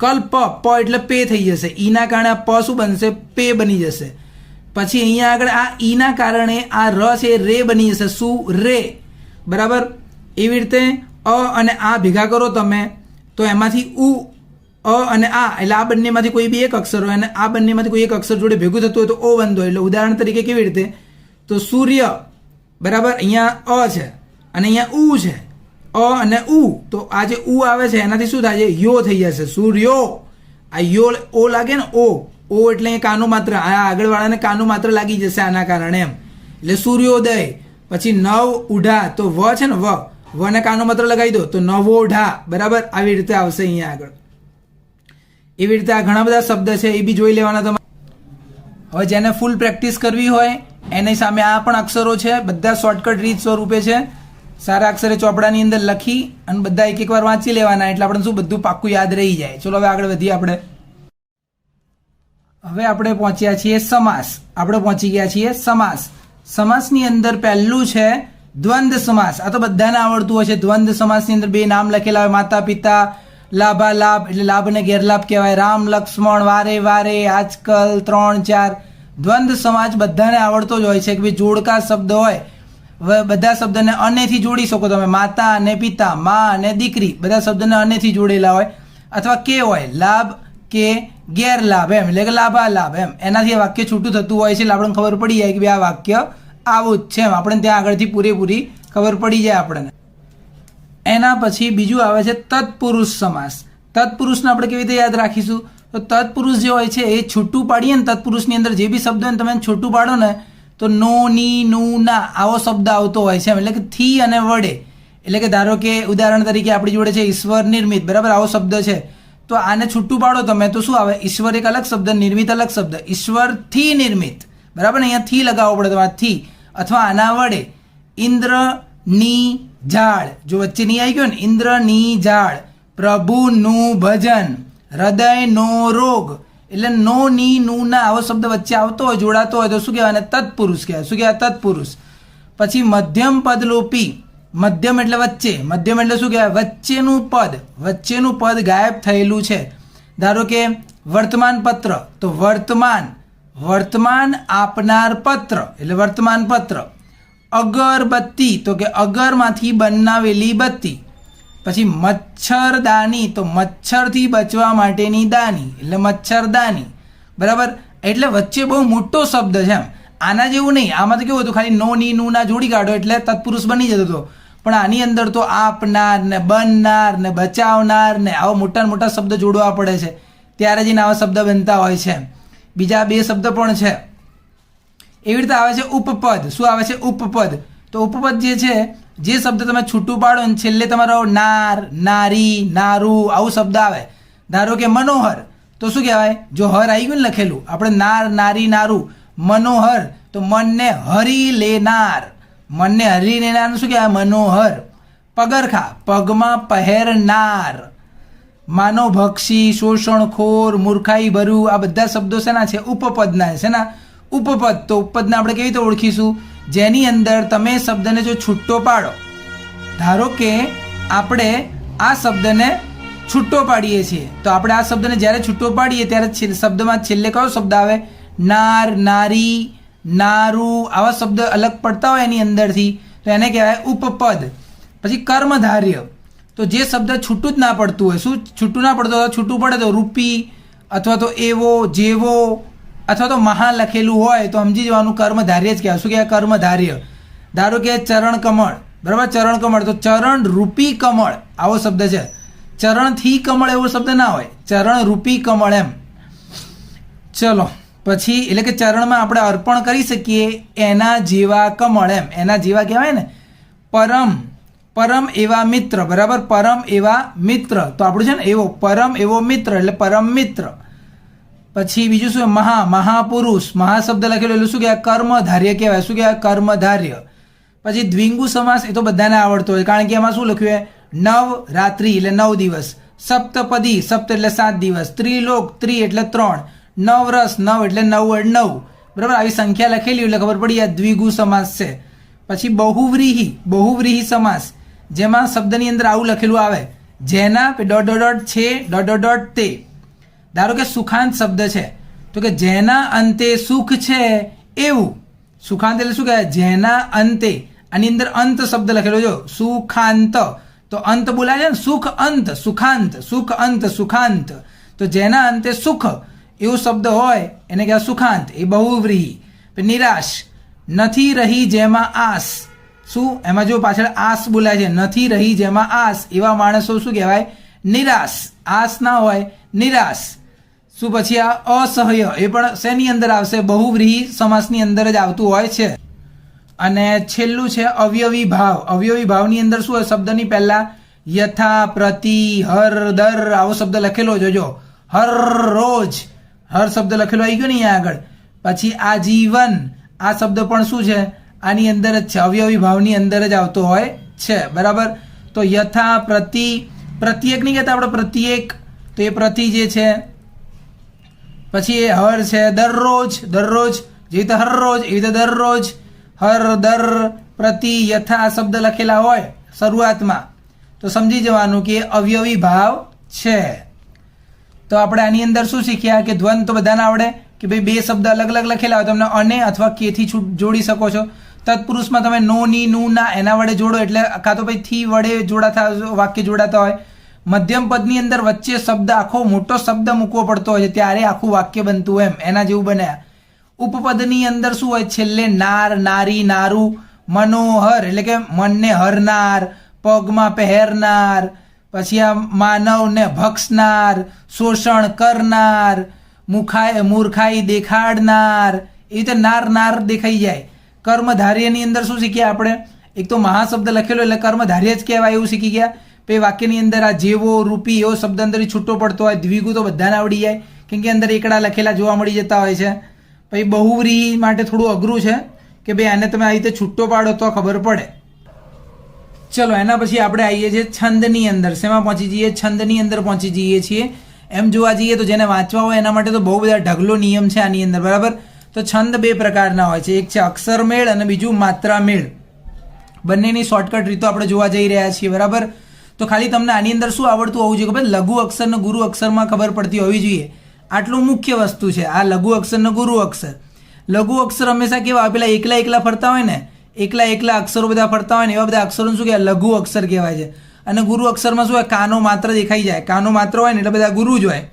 કલ્પ પ એટલે પે થઈ જશે. ઈના કારણે આ પ શું બનશે? પે બની જશે. પછી અહીંયા આગળ આ ઈના કારણે આ ર છે રે બની જશે. શું? રે, બરાબર. એવી રીતે અ અને આ ભેગા કરો તમે તો એમાંથી ઉ અ અને આ, એટલે આ બંનેમાંથી કોઈ બી એક અક્ષર હોય અને આ બંનેમાંથી કોઈ એક અક્ષર જોડે ભેગું થતું હોય તો ઓ બનતો હોય. એટલે ઉદાહરણ તરીકે કેવી રીતે? તો સૂર્ય, બરાબર. અહીંયા અ છે અને અહીંયા ઉ છે. અ અને ઉ, તો આ જે ઉ આવે છે એનાથી શું થાય છે? યો થઈ જશે. સૂર્યો. આ યો ઓ લાગે ને, ઓ એટલે એ કાનું માત્ર, આ આગળવાળાને કાનું માત્ર લાગી જશે આના કારણે એમ. એટલે સૂર્યોદય. પછી નવ ઉઢા, તો વ છે ને, વ ને કાનું માત્ર લગાવી દો તો નવોઢા, બરાબર. આવી રીતે આવશે અહીંયા આગળ. એવી રીતે આ ઘણા બધા શબ્દ છે એ બી જોઈ લેવાના તમારે. હવે જેને ફૂલ પ્રેક્ટિસ કરવી હોય એની સામે આ પણ અક્ષરો છે, બધા શોર્ટકટ રીત સ્વરૂપે છે. સારા અક્ષરે ચોપડાની અંદર લખી અને બધા એક વાર વાંચી લેવાના, એટલે આપણે શું બધું પાક્કું યાદ રહી જાય. ચલો હવે આગળ વધીએ આપણે. હવે આપણે પહોંચ્યા છીએ સમાસ. આપણે પહોંચી ગયા છીએ સમાસ. સમાસની અંદર પહેલું છે દ્વંદ્વ સમાસ. આ તો બધાને આવડતું હોય છે. દ્વંદ્વ સમાસની અંદર બે નામ લખેલા હોય, માતા પિતા, લાભાલાભ એટલે લાભ અને ગેરલાભ કહેવાય, રામ લક્ષ્મણ, વારે વારે, આજકલ, 3 4. દ્વંદ્વ સમાસ બધાને આવડતો જ હોય છે કે ભાઈ જોડકા શબ્દ હોય, બધા શબ્દને અનેથી જોડી શકો તમે. માતા અને પિતા, મા અને દીકરી, બધા શબ્દને અનેથી જોડેલા હોય. અથવા કે હોય લાભ કે ગેરલાભ એમ, એટલે કે લાભાલાભ એમ. એનાથી આ વાક્ય છૂટું થતું હોય છે એટલે આપણને ખબર પડી જાય કે ભાઈ આ વાક્ય આવું જ છે એમ. આપણે ત્યાં આગળથી પૂરેપૂરી ખબર પડી જાય આપણને. એના પછી બીજું આવે છે તત્પુરુષ સમાસ. તત્પુરુષને આપણે કેવી રીતે યાદ રાખીશું? તો તત્પુરુષ જે હોય છે એ છૂટું પાડીએ ને, તત્પુરુષની અંદર જે બી શબ્દ હોય ને તમે છૂટું પાડો ને તો નો, ની, નું, ના આવો શબ્દ આવતો હોય છે એમ. એટલે કે થી અને વડે. એટલે કે ધારો કે ઉદાહરણ તરીકે આપણી જોડે છે ઈશ્વર નિર્મિત, બરાબર. આવો શબ્દ છે તો આને છૂટું પાડો તમે તો શું આવે? ઈશ્વર એક અલગ શબ્દ, નિર્મિત અલગ શબ્દ. ઈશ્વર થી નિર્મિત, બરાબર. અહીંયા થી લગાવવો પડે તમારે, થી. અથવા આના વડે ઇન્દ્ર ની ઝાડ, જો વચ્ચે નહીં આવી ગયો ને, ઇન્દ્ર ની ઝાડ, પ્રભુનું ભજન, હૃદયનો રોગ. એટલે નો, ની, નું, ના આવો શબ્દ વચ્ચે આવતો હોય, જોડાતો હોય તો શું કહેવાય? તત્પુરુષ કહેવાય. શું કહેવાય? તત્પુરુષ. પછી મધ્યમ પદલોપી. મધ્યમ એટલે વચ્ચે. મધ્યમ એટલે શું કહેવાય? વચ્ચેનું પદ. વચ્ચેનું પદ ગાયબ થયેલું છે. ધારો કે વર્તમાન પત્ર, તો વર્તમાન આપનાર પત્ર એટલે વર્તમાન પત્ર. અગરબત્તી, તો કે અગરમાંથી બનાવેલી બત્તી. પછી મચ્છરદાની, તો મચ્છરથી બચવા માટેની દાની એટલે મચ્છરદાની, બરાબર. એટલે વચ્ચે બહુ મોટો શબ્દ છે એમ. આના જેવું નહીં. આમાં તો કેવું હતું, ખાલી નો, ની, નું, ના જોડી કાઢો એટલે તત્પુરુષ બની જતો હતો. પણ આની અંદર તો આપનાર ને બનનાર ને બચાવનાર ને આવા મોટા શબ્દ જોડવા પડે છે, ત્યારે જઈને આવા શબ્દ બનતા હોય છે. બીજા 2 શબ્દ પણ છે. એવી રીતે આવે છે ઉપપદ. શું આવે છે? ઉપપદ. તો ઉપપદ જે છે, જે શબ્દ તમે છૂટું પાડો ને છેલ્લે તમારો નાર, નારી, નારું આવું શબ્દ આવે. ધારો કે મનોહર, તો શું કહેવાય? જો હર આવી ગયું ને લખેલું, આપણે નાર, નારી, નારું. મનોહર તો મનને હરી લેનાર. મનને હરી લેનાર શું કહેવાય? મનોહર. પગરખા, પગમાં પહેરનાર. માનવભક્ષી, શોષણખોર, મૂર્ખાઈ ભરું, આ બધા શબ્દો શેના છે? ઉપપદના છે. શેના? ઉપપદ. તો ઉપપદને આપણે કેવી રીતે ઓળખીશું? જેની અંદર તમે શબ્દને જો છૂટો પાડો, ધારો કે આપણે આ શબ્દને છૂટો પાડીએ છીએ. તો આપણે આ શબ્દને જ્યારે છૂટો પાડીએ ત્યારે શબ્દમાં છેલ્લે કયો શબ્દ આવે? નાર, નારી, નારું. આવા શબ્દ અલગ પડતા હોય એની અંદરથી તો એને કહેવાય ઉપપદ. પછી કર્મધાર્ય, તો જે શબ્દ છૂટું જ ના પડતું હોય, શું છૂટું ના પડતું હોય, છૂટું પડે તો રૂપી અથવા તો એવો, જેવો અથવા તો મહા લખેલું હોય તો સમજી જવાનું કર્મધાર્ય જ કહેવાય. શું કહેવાય? કર્મધાર્ય. ધારો કે ચરણ કમળ, બરાબર, ચરણ કમળ, તો ચરણ રૂપી કમળ આવો શબ્દ છે. ચરણથી કમળ એવો શબ્દ ના હોય, ચરણ રૂપી કમળ એમ. ચલો પછી એટલે કે ચરણમાં આપણે અર્પણ કરી શકીએ એના જેવા કમળ એમ, એના જેવા કહેવાય ને. પરમ, પરમ એવા મિત્ર, બરાબર, પરમ એવા મિત્ર, તો આપણું છે ને એવો પરમ એવો મિત્ર એટલે પરમ મિત્ર. પછી બીજું શું? મહા, મહાપુરુષ, મહા શબ્દ લખેલો એટલે શું કહેવાય? કર્મધાર્ય કહેવાય. શું કહેવાય? કર્મધાર્ય. પછી દ્વિંગુ સમાસ એ તો બધાને આવડતો હોય કારણ કે એમાં શું લખ્યું છે? નવ રાત્રિ એટલે 9 દિવસ, સપ્તપદી, સપ્ત એટલે 7 દિવસ, ત્રિલોક, ત્રિ એટલે 3, નવરસ, 9 એટલે 9 9, બરાબર. આવી સંખ્યા લખેલી એટલે ખબર પડી આ દ્વિગુ સમાસ છે. પછી બહુવ્રીહી, બહુવ્રીહી સમાસ જેમાં શબ્દની અંદર આવું લખેલું આવે, જેના ડોટ ડોટ ડોટ છે ડોટ ડોટ ડોટ તે. ધારો કે સુખાંત શબ્દ છે તો કે જેના અંતે સુખ છે એવું. સુખાંત એટલે શું કહેવાય? જેના અંતે, આની અંદર અંત શબ્દ લખેલો જો, સુખાંત, તો અંત બોલાય છે ને, સુખ અંત, સુખાંત, સુખ અંત, સુખાંત. તો જેના અંતે સુખ એવો શબ્દ હોય એને કહેવાય સુખાંત, એ બહુવ્રીહી. નિરાશ, નથી રહી જેમાં આસ. શું? એમાં જો પાછળ આસ બોલાય છે, નથી રહી જેમાં આસ, એવા માણસો શું કહેવાય? નિરાશ. આસ ના હોય, નિરાશ. શું? પછી આ અસહ્ય, એ પણ શેની અંદર આવશે? બહુવ્રીહી સમાસની અંદર જ આવતું હોય છે. અને છેલ્લું છે અવયવી ભાવ. અવયવી ભાવની અંદર શું હોય? શબ્દની પહેલા યથા, પ્રતિ, હર, દર આવો શબ્દ લખેલો જોજો. હર રોજ, હર શબ્દ લખેલો આવી ગયો ને અહીંયા આગળ. પછી આજીવન, આ શબ્દ પણ શું છે? આની અંદર જ છે, અવયવી ભાવની અંદર જ આવતો હોય છે, બરાબર. તો યથા, પ્રતિ, પ્રત્યેક નહીં કહેતા આપણે, પ્રત્યેક, તો એ પ્રતિ જે છે. પછી એ હર છે, દરરોજ, દરરોજ, જે રીતે હરરોજ એવી રીતે દરરોજ, હર, દર, પ્રતિ, યથા આ શબ્દ લખેલા હોય શરૂઆતમાં તો સમજી જવાનું કે અવયવી ભાવ છે. તો આપણે આની અંદર શું શીખ્યા કે દ્વંદ તો બધાને આવડે કે ભાઈ બે શબ્દ અલગ અલગ લખેલા હોય તમને અને અથવા કેથી જોડી શકો છો. તત્પુરુષમાં તમે નો, ની, નું, ના એના વડે જોડો એટલે કાં તો ભાઈ થી વડે જોડાતા વાક્ય જોડાતા હોય. મધ્યમ પદની અંદર વચ્ચે શબ્દ આખો મોટો શબ્દ મૂકવો પડતો હોય છે ત્યારે આખું વાક્ય બનતું હોય એમ, એના જેવું બને. ઉપપદની અંદર શું હોય? છેલ્લે નાર, નારી, નારું, મનોહર એટલે કે મનને હરનાર, પગમાં પહેરનાર, પછી આ માનવને ભક્ષનાર, શોષણ કરનાર, મૂર્ખાઈ દેખાડનાર, એ રીતે નાર નાર દેખાઈ જાય. કર્મધાર્યની અંદર શું શીખ્યા આપણે? એક તો મહાશબ્દ લખેલો એટલે કર્મધાર્ય જ કહેવાય એવું શીખી ગયા. પછી વાક્યની અંદર આ જેવો, રૂપી એવો શબ્દ અંદર છૂટો પડતો હોય. દ્વિગુ તો બધાને આવડી જાય કેમ કે અંદર એકડા લખેલા જોવા મળી જતા હોય છે. પછી બહુવ્રીહી માટે થોડું અઘરું છે કે ભાઈ આને તમે આવી રીતે છૂટો પાડો તો ખબર પડે. ચલો એના પછી આપણે આવીએ છીએ છંદની અંદર. શેમાં પહોંચી જઈએ? છંદની અંદર પહોંચી જઈએ છીએ. એમ જોવા જઈએ તો જેને વાંચવા હોય એના માટે તો બહુ બધા ઢગલો નિયમ છે આની અંદર, બરાબર. તો છંદ બે પ્રકારના હોય છે, એક છે અક્ષર મેળ અને બીજું માત્રા મેળ. બંનેની શોર્ટકટ રીતો આપણે જોવા જઈ રહ્યા છીએ, બરાબર. તો ખાલી તમને આની અંદર શું આવડતું હોવું જોઈએ કે ભાઈ લઘુ અક્ષર ને ગુરુ અક્ષરમાં ખબર પડતી હોવી જોઈએ. આટલું મુખ્ય વસ્તુ છે આ લઘુ અક્ષર ને ગુરુ અક્ષર. લઘુ અક્ષર હંમેશા કેવા પેલા એકલા એકલા ફરતા હોય ને, એકલા એકલા અક્ષરો બધા ફરતા હોય ને એવા બધા અક્ષરો શું કહેવાય? લઘુ અક્ષર કહેવાય છે. અને ગુરુ અક્ષરમાં શું હોય? કાનો માત્ર દેખાઈ જાય. કાનો માત્ર હોય ને એટલે બધા ગુરુ જ હોય.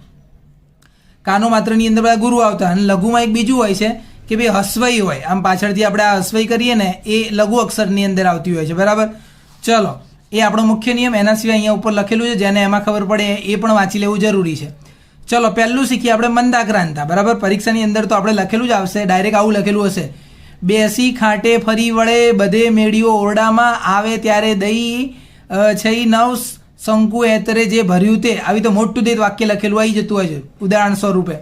કાનો માત્રની અંદર બધા ગુરુ આવતા. અને લઘુમાં એક બીજું હોય છે કે ભાઈ હસ્વઈ હોય, આમ પાછળથી આપણે આ હસ્વઈ કરીએ ને એ લઘુ અક્ષરની અંદર આવતી હોય છે, બરાબર. ચલો એ આપણો મુખ્ય નિયમ. એના સિવાય અહીંયા ઉપર લખેલું છે જેને એમાં ખબર પડે એ પણ વાંચી લેવું જરૂરી છે. ચલો પહેલું શીખીએ આપણે મંદાક્રાંતા, બરાબર. પરીક્ષાની અંદર તો આપણે લખેલું જ આવશે, ડાયરેક્ટ આવું લખેલું હશે. બેસી ખાટે ફરી વળે બધે મેળીઓ ઓરડામાં આવે ત્યારે દઈ છઈ નવ શંકુ એતરે જે ભર્યું તે, આવી તો મોટું દેત વાક્ય લખેલું આવી જતું હોય છે ઉદાહરણ સ્વરૂપે.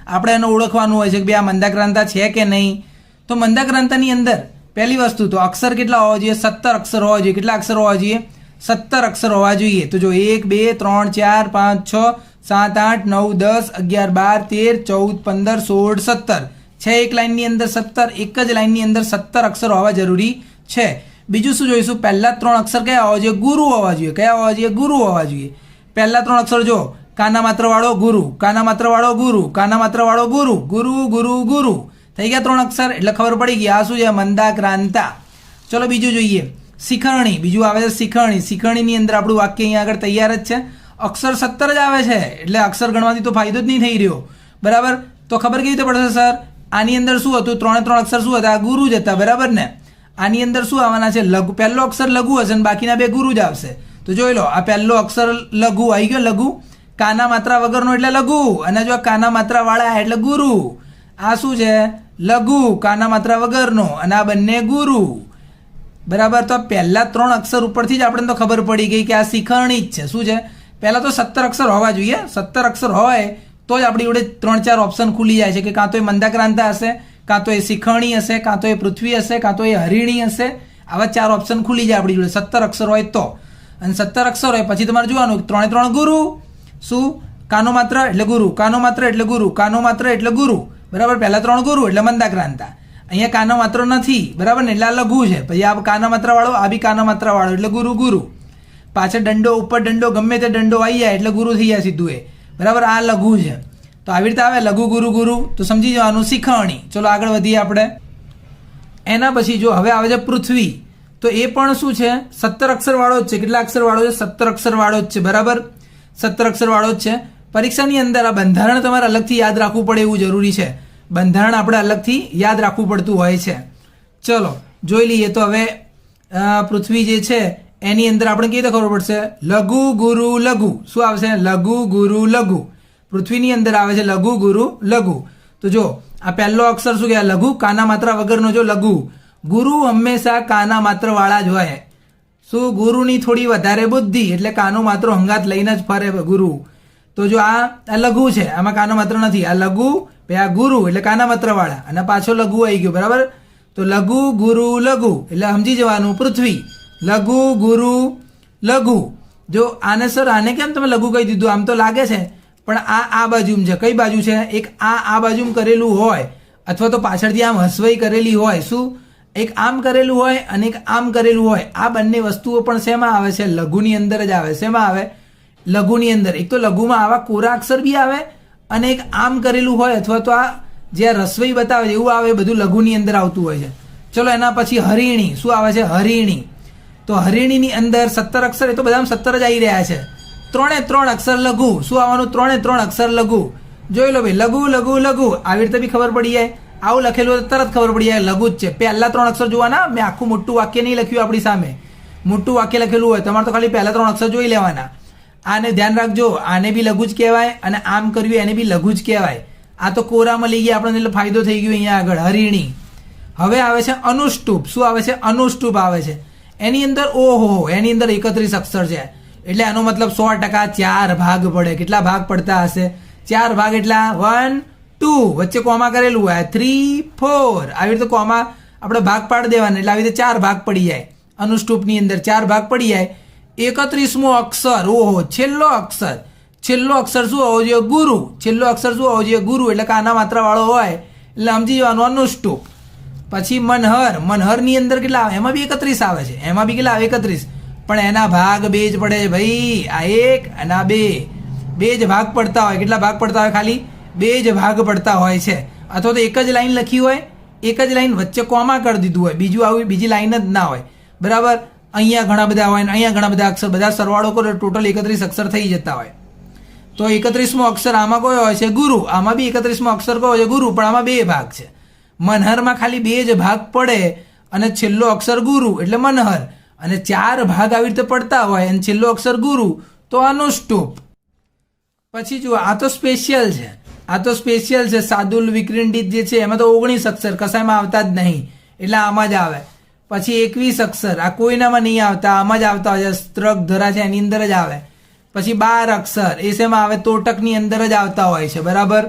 આપણે એને ઓળખવાનું હોય છે કે ભાઈ આ મંદાક્રાંતા છે કે નહીં. તો મંદાક્રાંતાની અંદર પહેલી વસ્તુ તો અક્ષર કેટલા હોવા જોઈએ? 17 અક્ષર હોવા જોઈએ. કેટલા અક્ષર હોવા જોઈએ? 17 અક્ષર હોવા જોઈએ. તો જો 1 2 3 4 5 6 7 8 9 10 11 12 13 14 15 16 17 છે એક લાઈનની અંદર 17, એક જ લાઈનની અંદર 17 અક્ષર હોવા જરૂરી છે. બીજું શું જોઈશું? પહેલા 3 અક્ષર કયા હોવા જોઈએ? ગુરુ હોવા જોઈએ. કયા હોવા જોઈએ? ગુરુ હોવા જોઈએ. પહેલા 3 અક્ષર જો, કાના માત્ર વાળો ગુરુ, કાના માત્ર વાળો ગુરુ, કાના માત્ર વાળો ગુરુ, ગુરુ ગુરુ ગુરુ, થઈ ગયા 3 અક્ષર. એટલે ખબર પડી ગઈ આ શું છે? મંદાક્રાંતા. ચલો બીજું જોઈએ, શિખરણી. બીજું આવે છે શિખરણી. શિખરણીની અંદર આપણું વાક્ય અહીંયા આગળ તૈયાર જ છે. અક્ષર 17 જ આવે છે, એટલે અક્ષર ગણવાથી તો ફાયદો જ નહીં થઈ રહ્યો, બરાબર? તો ખબર કેવી રીતે પડશે સર? આની અંદર શું હતું? 3 અક્ષર શું હતા? ગુરુ જ હતા, બરાબર ને? આની અંદર શું આવવાના છે? લઘુ. પહેલો અક્ષર લઘુ હશે અને બાકીના 2 ગુરુ જ આવશે. તો જોઈ લો, આ પહેલો અક્ષર લઘુ આવી ગયો, લઘુ. કાના માત્રા વગરનો એટલે લઘુ, અને જો કાના માત્રા વાળા એટલે ગુરુ. આ શું છે? લઘુ, કાના માત્રા વગરનો, અને આ બંને ગુરુ, બરાબર? તો પહેલા 3 અક્ષર ઉપરથી જ આપણે તો ખબર પડી ગઈ કે આ શિખરણી જ છે. શું છે? પહેલા તો 17 અક્ષર હોવા જોઈએ. 17 અક્ષર હોય તો જ આપણી જોડે 3-4 ઓપ્શન ખુલી જાય છે કે કાં તો એ મંદાક્રાંતા હશે, કાં તો એ શિખરણી હશે, કાં તો એ પૃથ્વી હશે, કાં તો એ હરિણી હશે. આવા 4 ઓપ્શન ખુલી જાય આપણી જોડે 17 અક્ષર હોય તો. અને 17 અક્ષર હોય પછી તમારે જોવાનું 3 ગુરુ. શું? કાનો માત્ર એટલે ગુરુ, કાનો માત્ર એટલે ગુરુ, કાનો માત્ર એટલે ગુરુ, બરાબર? પહેલા 3 ગુરુ એટલે મંદાક્રાંતા. અહીંયા કાનો માત્ર નથી, બરાબર ને? એટલે આ લઘુ છે. પછી આ કાના માત્ર વાળો, આ બી કાના માત્ર વાળો એટલે ગુરુ ગુરુ. પાછળ દંડો, ઉપર દંડો, ગમે તે દંડો આવી જાય એટલે ગુરુ થઈ જાય સીધું એ, બરાબર? આ લઘુ છે. તો આવી રીતે આવે લઘુ ગુરુ ગુરુ, તો સમજી જવાનું શિખરણી. ચલો આગળ વધીએ આપણે. એના પછી જો હવે આવે છે પૃથ્વી. તો એ પણ શું છે? 17 અક્ષર વાળો જ છે. કેટલા અક્ષર વાળો છે? 17 અક્ષર વાળો જ છે, બરાબર? 17 અક્ષર વાળો જ છે. પરીક્ષાની અંદર આ બંધારણ તમારે અલગથી યાદ રાખવું પડે એવું જરૂરી છે. બંધારણ આપણે અલગથી યાદ રાખવું પડતું હોય છે. ચલો જોઈ લઈએ. તો હવે પૃથ્વી જે છે એની અંદર આપણે કેવી રીતે ખબર પડશે? લઘુ ગુરુ લઘુ. શું આવશે? લઘુ ગુરુ લઘુ. પૃથ્વીની અંદર આવે છે લઘુ ગુરુ લઘુ. તો જો આ પહેલો અક્ષર શું કહેવાય? લઘુ, કાના માત્રા વગરનો જો લઘુ. ગુરુ હંમેશા કાના માત્ર વાળા જ હોય. શું? ગુરુની થોડી વધારે બુદ્ધિ, એટલે કાનો માત્ર હંગાત લઈને જ ફરે ગુરુ. તો જો આ લઘુ છે, આમાં કાનો માત્ર નથી. આ લઘુ, આ ગુરુ એટલે કાના માત્ર વાળા, અને પાછો લઘુ આવી ગયો, બરાબર? તો લઘુ ગુરુ લઘુ એટલે સમજી જવાનું પૃથ્વી. લઘુ ગુરુ લઘુ. જો આને સર આને કેમ તમે લઘુ કહી દીધું? આમ તો લાગે છે, પણ આ બાજુમ છે. કઈ બાજુ છે? એક આ બાજુમ કરેલું હોય, અથવા તો પાછળથી આમ હસવાઈ કરેલી હોય. શું? એક આમ કરેલું હોય અને એક આમ કરેલું હોય. આ બંને વસ્તુઓ પણ શેમાં આવે છે? લઘુની અંદર જ આવે. શેમાં આવે? લઘુની અંદર. એક તો લઘુમાં આવા કોરા અક્ષર બી આવે, અને એક આમ કરેલું હોય, અથવા તો આ જે રસવઈ બતાવે છે એવું આવે. બધું લઘુની અંદર આવતું હોય છે. ચલો એના પછી હરિણી. શું આવે છે? હરિણી. તો હરિણીની અંદર 17 અક્ષર, એ તો બધામાં 17 જ આવી રહ્યા છે. 3 અક્ષર લઘુ. શું આવવાનું? 3 અક્ષર લઘુ. જોઈ લો ભાઈ, લઘુ લઘુ લઘુ. આવી રીતે બી ખબર પડી જાય. આવું લખેલું હોય તરત ખબર પડી જાય લઘુ જ છે. પહેલા 3 અક્ષર જોવાના. મેં આખું મોટું વાક્ય નહીં લખ્યું આપણી સામે. મોટું વાક્ય લખેલું હોય તમારે તો ખાલી પહેલા 3 અક્ષર જોઈ લેવાના. આને ધ્યાન રાખજો, આને બી લઘુ જ કહેવાય, અને આમ કર્યું એને બી લઘુ જ કહેવાય. આ તો કોરામાં લઈ ગયા આપણને, એટલે ફાયદો થઈ ગયો અહીંયા આગળ. હરિણી. હવે આવે છે અનુષ્ટુપ. શું આવે છે? અનુષ્ટુપ આવે છે. એની અંદર ઓહો, એની અંદર 31 અક્ષર છે. એટલે એનો મતલબ 100% 4 ભાગ પડે. કેટલા ભાગ પડતા હશે? 4 ભાગ. એટલા 1 2, વચ્ચે કોમા કરેલું હોય 3 4. આવી રીતે કોમા આપણે ભાગ પાડી દેવાના, એટલે આવી રીતે 4 ભાગ પડી જાય. અનુષ્ટુપની અંદર 4 ભાગ પડી જાય. 31મો અક્ષર, ઓહો, છેલ્લો અક્ષર. છેલ્લો અક્ષર શું હોવો જોઈએ? ગુરુ. છેલ્લો અક્ષર શું હોવો જોઈએ? ગુરુ. એટલે કાના માત્રા વાળો હોય એટલે સમજી જવાનું અનુષ્ટુપ. પછી મનહર. મનહરની અંદર કેટલા આવે? એમાં બી 31 આવે છે. એમાં બી કેટલા આવે? 31. પણ એના ભાગ 2 જ પડે છે ભાઈ. આ 1 અને આ 2. 2 જ ભાગ પડતા હોય. કેટલા ભાગ પડતા હોય? ખાલી 2 જ ભાગ પડતા હોય છે. અથવા તો એક જ લાઈન લખી હોય, એક જ લાઈન વચ્ચે કોમા કરી દીધું હોય, બીજું આવી બીજી લાઈન જ ના હોય, બરાબર? અહીંયા ઘણા બધા હોય ને અહીંયા ઘણા બધા અક્ષર, બધા સરવાળો કરો ટોટલ 31 અક્ષર થઈ જતા હોય. તો 31મો અક્ષર આમાં કયો હોય છે? ગુરુ. આમાં બી 31મો અક્ષર કયો છે? ગુરુ. પણ આમાં 2 ભાગ છે. મનહરમાં ખાલી 2 જ ભાગ પડે, અને છેલ્લો અક્ષર ગુરુ એટલે મનહર. અને 4 ભાગ આવી રીતે પડતા હોય અને છેલ્લો અક્ષર ગુરુ, તો અનુષ્ટુપ. પછી જુઓ, આ તો સ્પેશિયલ છે. આ તો સ્પેશિયલ છે. સાદુલ વિક્રિંડિત જે છે એમાં તો 19 અક્ષર કશાયમાં આવતા જ નહીં, એટલે આમાં જ આવે. પછી 21 અક્ષર, આ કોઈનામાં નહીં આવતા, આમાં જ આવતા હોય છે. સ્ત્રક ધરા છે એની અંદર જ આવે. પછી 12 અક્ષર, એ શેમાં આવે? તોટકની અંદર જ આવતા હોય છે, બરાબર?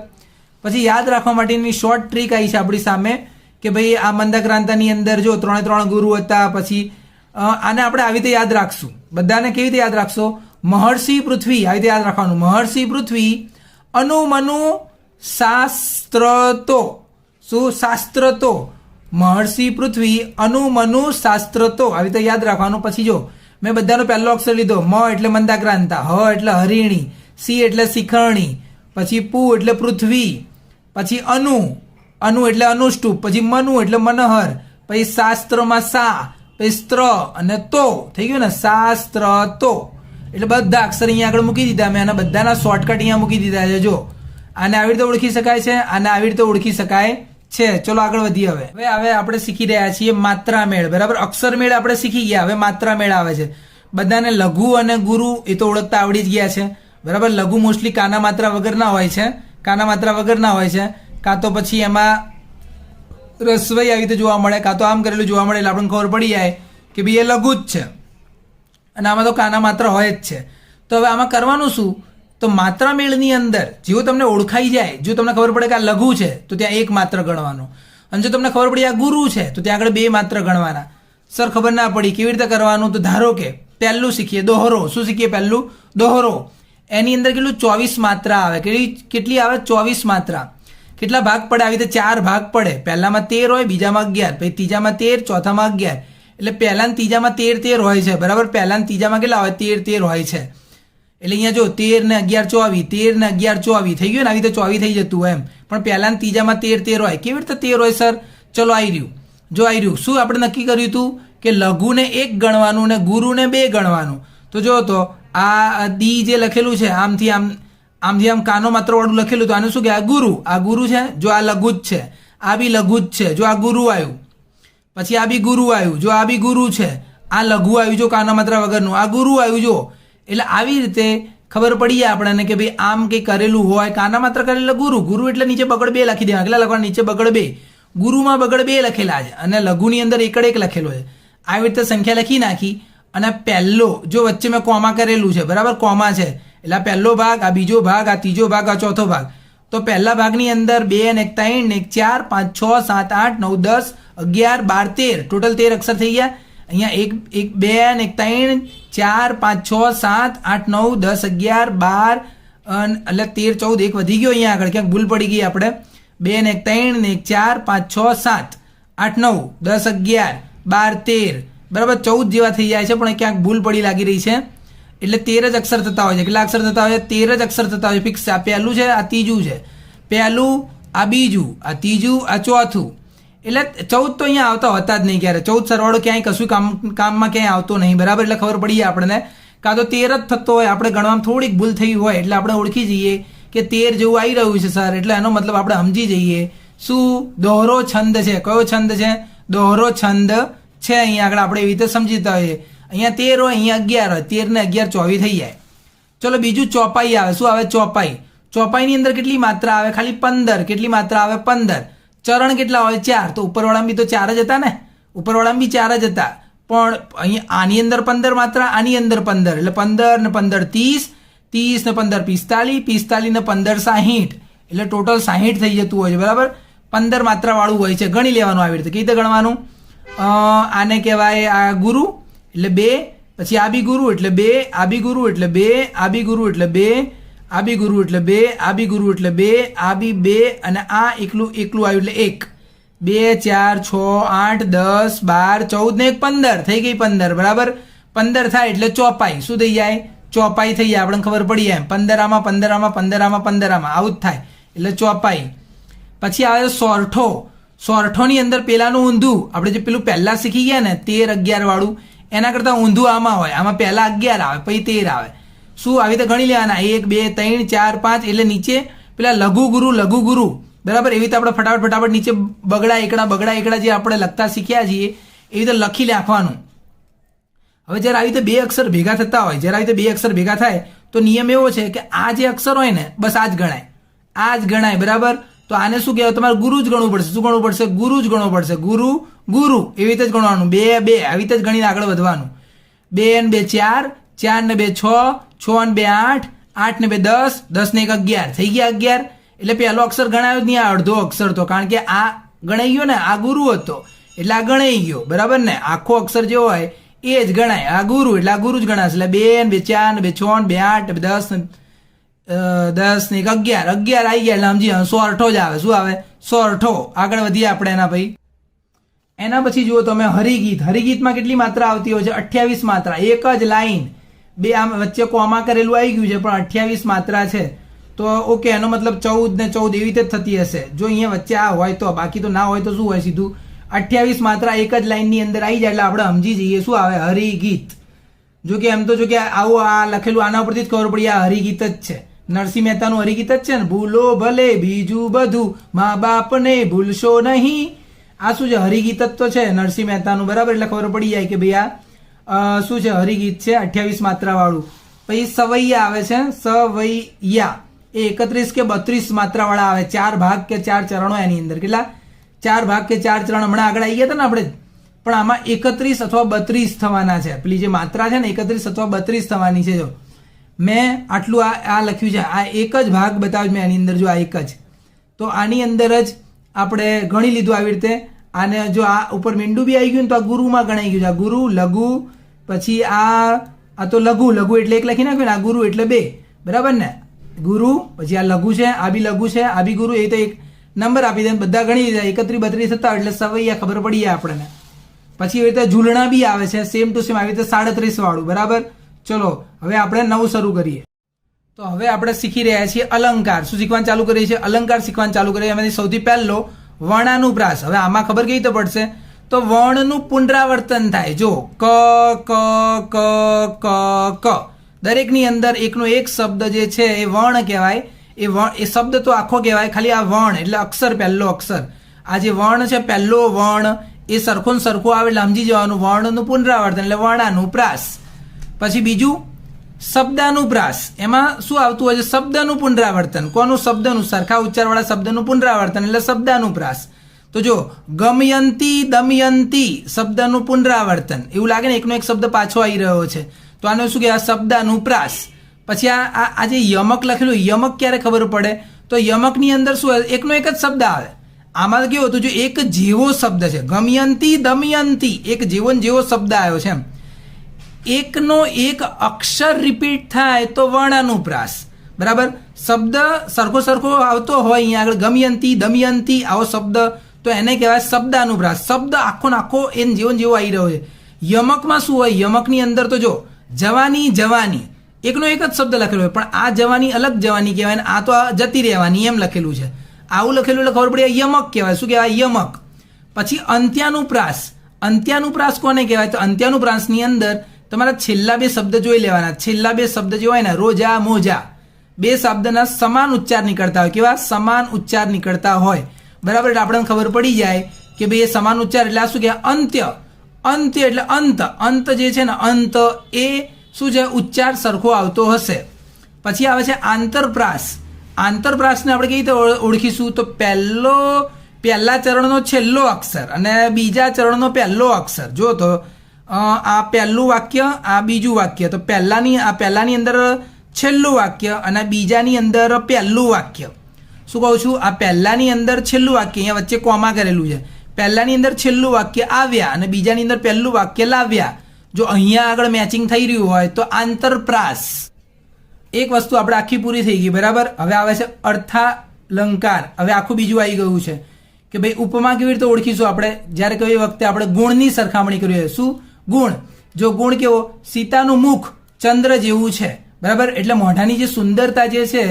પછી યાદ રાખવા માટેની શોર્ટ ટ્રીક આવી છે આપણી સામે કે ભાઈ આ મંદાક્રાંતાની અંદર જો 3 ગુરુ હતા. પછી આને આપણે આવી રીતે યાદ રાખશું. બધાને કેવી રીતે યાદ રાખશો? મહર્ષિ પૃથ્વી, આવી રીતે યાદ રાખવાનું. મહર્ષિ પૃથ્વી અનુમનુ શાસ્ત્રતો. શું? શાસ્ત્રતો. મહર્ષિ પૃથ્વી અનુ મનુ શાસ્ત્ર તો આવી રીતે યાદ રાખવાનું. પછી જો મેં બધાનો પહેલો અક્ષર લીધો. મ એટલે મંદાક્રાંતા, હ એટલે હરિણી, સી એટલે શિખરણી, પછી પુ એટલે પૃથ્વી, પછી અનુ, અનુ એટલે અનુષ્ટુપ, પછી મનુ એટલે મનહર, પછી શાસ્ત્રમાં સા, પછી સ્ત્ર અને તો થઈ ગયું ને, શાસ્ત્ર તો. એટલે બધા અક્ષર અહીંયા આગળ મૂકી દીધા મેં, અને બધાના શોર્ટકટ અહીંયા મૂકી દીધા છે. જો આને આવી રીતે ઓળખી શકાય છે, આને આવી રીતે ઓળખી શકાય છે. ચલો આગળ વધીએ. હવે આપણે શીખી રહ્યા છીએ માત્રા મેળ. બરાબર, અક્ષર મેળ આપણે શીખી ગયા, હવે માત્રા મેળ આવે છે. બધાને લઘુ અને ગુરુ એ તો ઓળખતા આવડી જ ગયા છે. બરાબર, લઘુ મોસ્ટલી કાના માત્રા વગરના હોય છે, કાના માત્રા વગરના હોય છે, કાં તો પછી એમાં રસવઈ આવી રીતે જોવા મળે, કાં તો આમ કરેલું જોવા મળે, એટલે આપણને ખબર પડી જાય કે ભાઈ એ લઘુ જ છે, અને આમાં તો કાના માત્ર હોય જ છે. તો હવે આમાં કરવાનું શું? તો માત્રા મેળની અંદર જેવું તમને ઓળખાઈ જાય, જો તમને ખબર પડે કે આ લઘુ છે તો ત્યાં એક માત્ર ગણવાનું, અને જો તમને ખબર પડી આ ગુરુ છે તો ત્યાં આગળ બે માત્ર ગણવાના. સર ખબર ના પડી કેવી રીતે કરવાનું? તો ધારો કે પહેલું શીખીએ દોહરો. શું શીખીએ? પહેલું દોહરો. એની અંદર કેટલું 24 માત્રા આવે. કેટલી આવે? 24 માત્રા. કેટલા ભાગ પડે? આવી રીતે 4 ભાગ પડે. પહેલામાં 13 હોય, બીજામાં 11, પછી ત્રીજામાં 13, ચોથામાં 11. એટલે પહેલા ને ત્રીજામાં 13 હોય છે. બરાબર, પહેલા ને ત્રીજામાં કેટલા હોય? 13 હોય છે. એટલે અહીંયા જો 13 ને 11 24, 13 ને 11 24 થઈ ગયું ને, આવી રીતે 24 થઈ જતું એમ. પણ પહેલા ને ત્રીજામાં 13 હોય. કેવી રીતે 13 હોય સર? ચલો આવી રહ્યું. જો આવી રહ્યું. શું આપણે નક્કી કર્યું હતું કે લઘુને 1 ગણવાનું ને ગુરુને 2 ગણવાનું. તો જો તો આ દી જે લખેલું છે આમથી આમ કાનો માત્ર વાળું લખેલું, તો આને શું કહેવાય? ગુરુ. આ ગુરુ છે, જો આ લઘુ જ છે, આ બી લઘુ જ છે, જો આ ગુરુ આવ્યું, પછી આ બી ગુરુ આવ્યું, જો આ બી ગુરુ છે, આ લઘુ આવ્યું, જો કાના માત્ર વગરનું, આ ગુરુ આવ્યું. જો એટલે આવી રીતે ખબર પડી જાય આપણને કે ભાઈ આમ કંઈ કરેલું હોય, કાના માત્ર કરેલું ગુરુ. ગુરુ એટલે નીચે બગડ 2 લખી દેવા. કેટલા લખવાના? નીચે બગડ 2. ગુરુમાં બગડ 2 લખેલા છે, અને લઘુની અંદર એકડ 1 લખેલો છે. આવી રીતે સંખ્યા લખી નાખી, અને પહેલો જો વચ્ચે મેં કોમા કરેલું છે, બરાબર, કોમા છે, એટલે આ પહેલો ભાગ, આ બીજો ભાગ, આ ત્રીજો ભાગ, આ ચોથો ભાગ. તો પહેલા ભાગની અંદર 2 ને 1 3 ને 1 4 5 6 7 8 9 10 11 12 13 ટોટલ 13 અક્ષર થઈ ગયા. અહીંયા 1 2 ને 1 3 4 5 6 7 8 9 10 11 12 એટલે 13 14 એક વધી ગયો અહીંયા આગળ, ક્યાંક ભૂલ પડી ગઈ આપણે. 2 ને 1 3 ને 1 4 5 6 7 8 9 10 11 12 13 બરાબર 14 જેવા થઈ જાય છે, પણ ક્યાંક ભૂલ પડી લાગી રહી છે. એટલે 13 જ અક્ષર થતા હોય છે. કેટલા અક્ષર થતા હોય છે? 13 જ અક્ષર થતા હોય છે. ફિક્સ. આ પહેલું છે, આ ત્રીજું છે, પહેલું, આ બીજું, આ ત્રીજું, આ ચોથું. એટલે 14 તો અહીંયા આવતા હોતા જ નહીં ક્યારે. 14 સરવાળો ક્યાંય કશું કામમાં ક્યાંય આવતો નહીં. બરાબર, એટલે ખબર પડી આપણને કાં તો 13 જ થતો હોય, આપણે ગણવામાં થોડીક ભૂલ થઈ હોય, એટલે આપણે ઓળખી જઈએ કે 13 જેવું આવી રહ્યું છે સર, એટલે એનો મતલબ આપણે સમજી જઈએ. શું? દોહરો છંદ છે. કયો છંદ છે? દોહરો છંદ છે. અહીંયા આગળ આપણે એવી રીતે સમજીતા હોઈએ. અહીંયા 13 હોય, અહીંયા 11 હોય, 13 ને 11 24 થઈ જાય. ચલો બીજું ચોપાઈ આવે. શું આવે? ચોપાઈ. ચોપાઈની અંદર કેટલી માત્રા આવે? ખાલી 15. કેટલી માત્રા આવે? 15. ચરણ કેટલા હોય? 4. તો ઉપરવાળામાં બી તો 4 જ હતા ને, ઉપરવાળામાં બી 4 જ હતા, પણ અહીંયા આની અંદર 15 માત્રા, આની અંદર 15, એટલે 15 ને 15 30, 30 ને 15 45, 45 ને 15 60, એટલે ટોટલ 60 થઈ જતું હોય છે. બરાબર, 15 માત્રા વાળું હોય છે. ગણી લેવાનું આવી રીતે. કેવી રીતે ગણવાનું? આને કહેવાય આ ગુરુ એટલે 2, પછી આ બી ગુરુ એટલે 2, આ બી ગુરુ એટલે 2, આ બી ગુરુ એટલે 2, આ બી ગુરુ એટલે 2, આ બી ગુરુ એટલે 2, આ બી 2, અને આ એકલું આવ્યું એટલે 1. 2 4 6 8 10 12 14 ને 1 15 થઈ ગઈ 15. બરાબર, 15 થાય એટલે ચોપાઈ. શું થઈ જાય? ચોપાઈ થઈ જાય. આપણને ખબર પડી જાય 15 આમાં 15 આમાં 15 આમાં 15 આમાં આવું જ થાય એટલે ચોપાઈ. પછી આવે સોરઠો. સોરઠોની અંદર પેલાનું ઊંધું, આપણે જે પેલું પહેલા શીખી ગયા ને 13 11 વાળું, એના કરતાં ઊંધું આમાં હોય. આમાં પહેલા 11 આવે, પછી 13 આવે. શું? આવી રીતે ગણી લેવાના 1 2 3 4 5, એટલે નીચે પેલા લઘુ ગુરુ બરાબર, એવી રીતે આપણે ફટાફટ નીચે બગડા એકડા જે આપણે લખતા શીખ્યા છીએ એવી રીતે લખી નાખવાનું. હવે જ્યારે આવી રીતે 2 અક્ષર ભેગા થતા હોય, જ્યારે આવી રીતે 2 અક્ષર ભેગા થાય તો નિયમ એવો છે કે આ જે અક્ષર હોય ને બસ આ જ ગણાય. બરાબર, તો આને શું કહેવાય? તમારે ગુરુ જ ગણવું પડશે. શું ગણવું પડશે? ગુરુ જ ગણવું પડશે. ગુરુ એવી રીતે જ ગણવાનું. 2 2 આવી રીતે જ ગણીને આગળ વધવાનું. 2 ને 2 4, 4 ને 2 6, 6 ને 2 8, 8 ને 2 10, 10 ને 1 11 થઈ ગયા 11. એટલે પહેલો અક્ષર ગણાયો જ નહીં, આ અડધો અક્ષર તો, કારણ કે આ ગણાઈ ગયો ને, આ ગુરુ હતો એટલે આ ગણાઈ ગયો. બરાબર ને, આખો અક્ષર જે હોય એ જ ગણાય. આ ગુરુ એટલે આ ગુરુ જ ગણાશે. એટલે 2 ને 2 4 ને 2 6 ને 2 8 ને 10 ને 1 11 આવી ગયા એટલે સમજી સોરઠો જ આવે. શું આવે? સોરઠો. આગળ વધીએ આપણે એના ભાઈ. એના પછી જુઓ તમે હરિગીત. હરિગીતમાં કેટલી માત્રા આવતી હોય છે? 28 માત્રા. એક જ લાઈન, બે આમ વચ્ચે કોમા કરેલું આવી ગયું છે પણ 28 માત્રા છે. તો ઓકે, એનો મતલબ 14 ને 14 એવી રીતે જ થતી હશે. જો અહીંયા વચ્ચે આ હોય તો, બાકી તો ના હોય તો શું હોય? સીધું 28 માત્રા એક જ લાઈનની અંદર આવી જાય એટલે આપણે સમજી જઈએ શું આવે? હરિગીત. જો કે એમ તો જો કે આવું આ લખેલું આના ઉપરથી જ ખબર પડી આ હરિગીત જ છે. નરસિંહ મહેતાનું હરિગીત જ છે ને, ભૂલો ભલે બીજું બધું મા બાપને ભૂલશો નહીં. આ શું છે? હરિગીત જ તો છે નરસિંહ મહેતાનું, બરાબર? એટલે ખબર પડી જાય કે ભાઈ આ શું છે? હરિગીત છે 28 માત્રા વાળું. પછી સવૈયા આવે છે, સવૈયા એ 31 કે 32 માત્રા વાળા આવે. 4 ભાગ કે 4 ચરણો એની અંદર. કેટલા? 4 ભાગ કે 4 ચરણ. હમણાં આગળ આવી ગયા હતા ને આપણે, પણ આમાં 31 અથવા 32 થવાના છે. પેલી જે માત્રા છે ને 31 અથવા 32 થવાની છે. જો મેં આટલું આ લખ્યું છે, આ એક જ ભાગ બતાવ્યો મેં એની અંદર. જો આ એક જ, તો આની અંદર જ આપણે ગણી લીધું આવી રીતે. આને જો આ ઉપર મીંડું બી આવી ગયું ને તો આ ગુરુમાં ગણાઈ ગયું છે. આ ગુરુ, લઘુ, પછી આ તો લઘુ. લઘુ એટલે એક લખી નાખ્યું ને, આ ગુરુ એટલે 2, બરાબર ને? ગુરુ, પછી આ લઘુ છે, આ બી લઘુ છે, આ બી ગુરુ. એ તો એક નંબર આપી દે, બધા ગણી લીધા. 31 32 હતા એટલે સવૈયા ખબર પડી જાય આપણને. પછી એવી રીતે ઝૂલણા બી આવે છે, સેમ ટુ સેમ આવી રીતે 37 વાળું, બરાબર? ચલો હવે આપણે નવું શરૂ કરીએ. તો હવે આપણે શીખી રહ્યા છીએ અલંકાર. શું શીખવાનું ચાલુ કરીએ છીએ? અલંકાર શીખવાનું ચાલુ કરીએ. એમાંથી સૌથી પહેલો વર્ણાનુપ્રાસ. હવે આમાં ખબર કેવી રીતે પડશે? તો વર્ણનું પુનરાવર્તન થાય. જો ક ક ક ક ક, દરેકની અંદર એકનો એક શબ્દ જે છે એ વર્ણ કહેવાય. એ શબ્દ તો આખો કહેવાય, ખાલી આ વર્ણ એટલે અક્ષર, પહેલો અક્ષર. આ જે વર્ણ છે, પહેલો વર્ણ એ સરખો ને સરખો આવે એટલે સમજી જવાનું વર્ણનું પુનરાવર્તન એટલે વર્ણાનુપ્રાસ. પછી બીજું શબ્દાનુપ્રાસ. એમાં શું આવતું હોય છે? શબ્દનું પુનરાવર્તન. કોનું? શબ્દનું. સરખા ઉચ્ચારવાળા શબ્દનું પુનરાવર્તન એટલે શબ્દાનુપ્રાસ. તો જો ગમયંતી, દમયંતી શબ્દનું પુનરાવર્તન. એવું લાગે ને એકનો એક શબ્દ પાછો આવી રહ્યો છે, તો આને શું કહેવાય? શબ્દાનુપ્રાસ. પછી આ જે યમક લખેલું, યમક ક્યારે ખબર પડે? તો યમકની અંદર શું હોય? એકનો એક જ શબ્દ આવે. આમાં કેવું હતું? જો એક જેવો શબ્દ છે, ગમયંતી, દમયંતી, એક જેવો ને જેવો શબ્દ આવ્યો છે એમ. એકનો એક અક્ષર રિપીટ થાય તો વર્ણાનુપ્રાસ, બરાબર? શબ્દ સરખો સરખો આવતો હોય અહીંયા આગળ, ગમયંતી, દમયંતી આવો શબ્દ, તો એને કહેવાય શબ્દાનુપ્રાસ. શબ્દ આખો ને આખો એને જેવો ને જેવો આવી રહ્યો છે. યમકમાં શું હોય? યમકની અંદર તો જો જવાની, જવાની એકનો એક જ શબ્દ લખેલો હોય, પણ આ જવાની અલગ જવાની કહેવાય ને આ તો જતી રહેવાની એમ લખેલું છે. આવું લખેલું એટલે ખબર પડી યમક કહેવાય. શું કહેવાય? યમક. પછી અંત્યાનુપ્રાસ. અંત્યાનુપ્રાસ કોને કહેવાય? તો અંત્યાનુપ્રાસની અંદર તમારા છેલ્લા 2 શબ્દ જોઈ લેવાના. છેલ્લા 2 શબ્દ જે હોય ને, રોજા, મોજા, 2 શબ્દના સમાન ઉચ્ચાર નીકળતા હોય. કેવા? સમાન ઉચ્ચાર નીકળતા હોય, બરાબર? એટલે આપણને ખબર પડી જાય કે ભાઈ એ સમાન ઉચ્ચાર એટલે આ શું કહેવાય? અંત્ય. અંત્ય એટલે અંત. અંત જે છે ને, અંત એ શું છે? ઉચ્ચાર સરખો આવતો હશે. પછી આવે છે આંતરપ્રાસ. આંતરપ્રાસને આપણે કેવી રીતે ઓળખીશું? તો પહેલા ચરણનો છેલ્લો અક્ષર અને બીજા ચરણનો પહેલો અક્ષર. જો તો આ પહેલું વાક્ય, આ બીજું વાક્ય. તો પહેલાની અંદર છેલ્લું વાક્ય અને બીજાની અંદર પહેલું વાક્ય. શું કહું છું? આ પહેલાની અંદર છેલ્લું વાક્ય, અહીંયા વચ્ચે કોમા કરેલું છે. પહેલાની અંદર છેલ્લું વાક્ય આવ્યા અને બીજાની અંદર પહેલું વાક્ય લાવ્યા. જો અહીંયા આગળ મેચિંગ થઈ રહ્યું હોય તો આંતરપ્રાસ. એક વસ્તુ આપણે આખી પૂરી થઈ ગઈ, બરાબર? હવે આવે છે અર્થાલંકાર. હવે આખું બીજું આવી ગયું છે કે ભાઈ ઉપમા કેવી રીતે ઓળખીશું આપણે? જ્યારે કઈ વખતે આપણે ગુણની સરખામણી કરીએ. શું? ગુણ. જો ગુણ કેવો? સીતાનું મુખ ચંદ્ર જેવું છે, બરાબર? એટલે મોઢાની જે સુંદરતા જે છે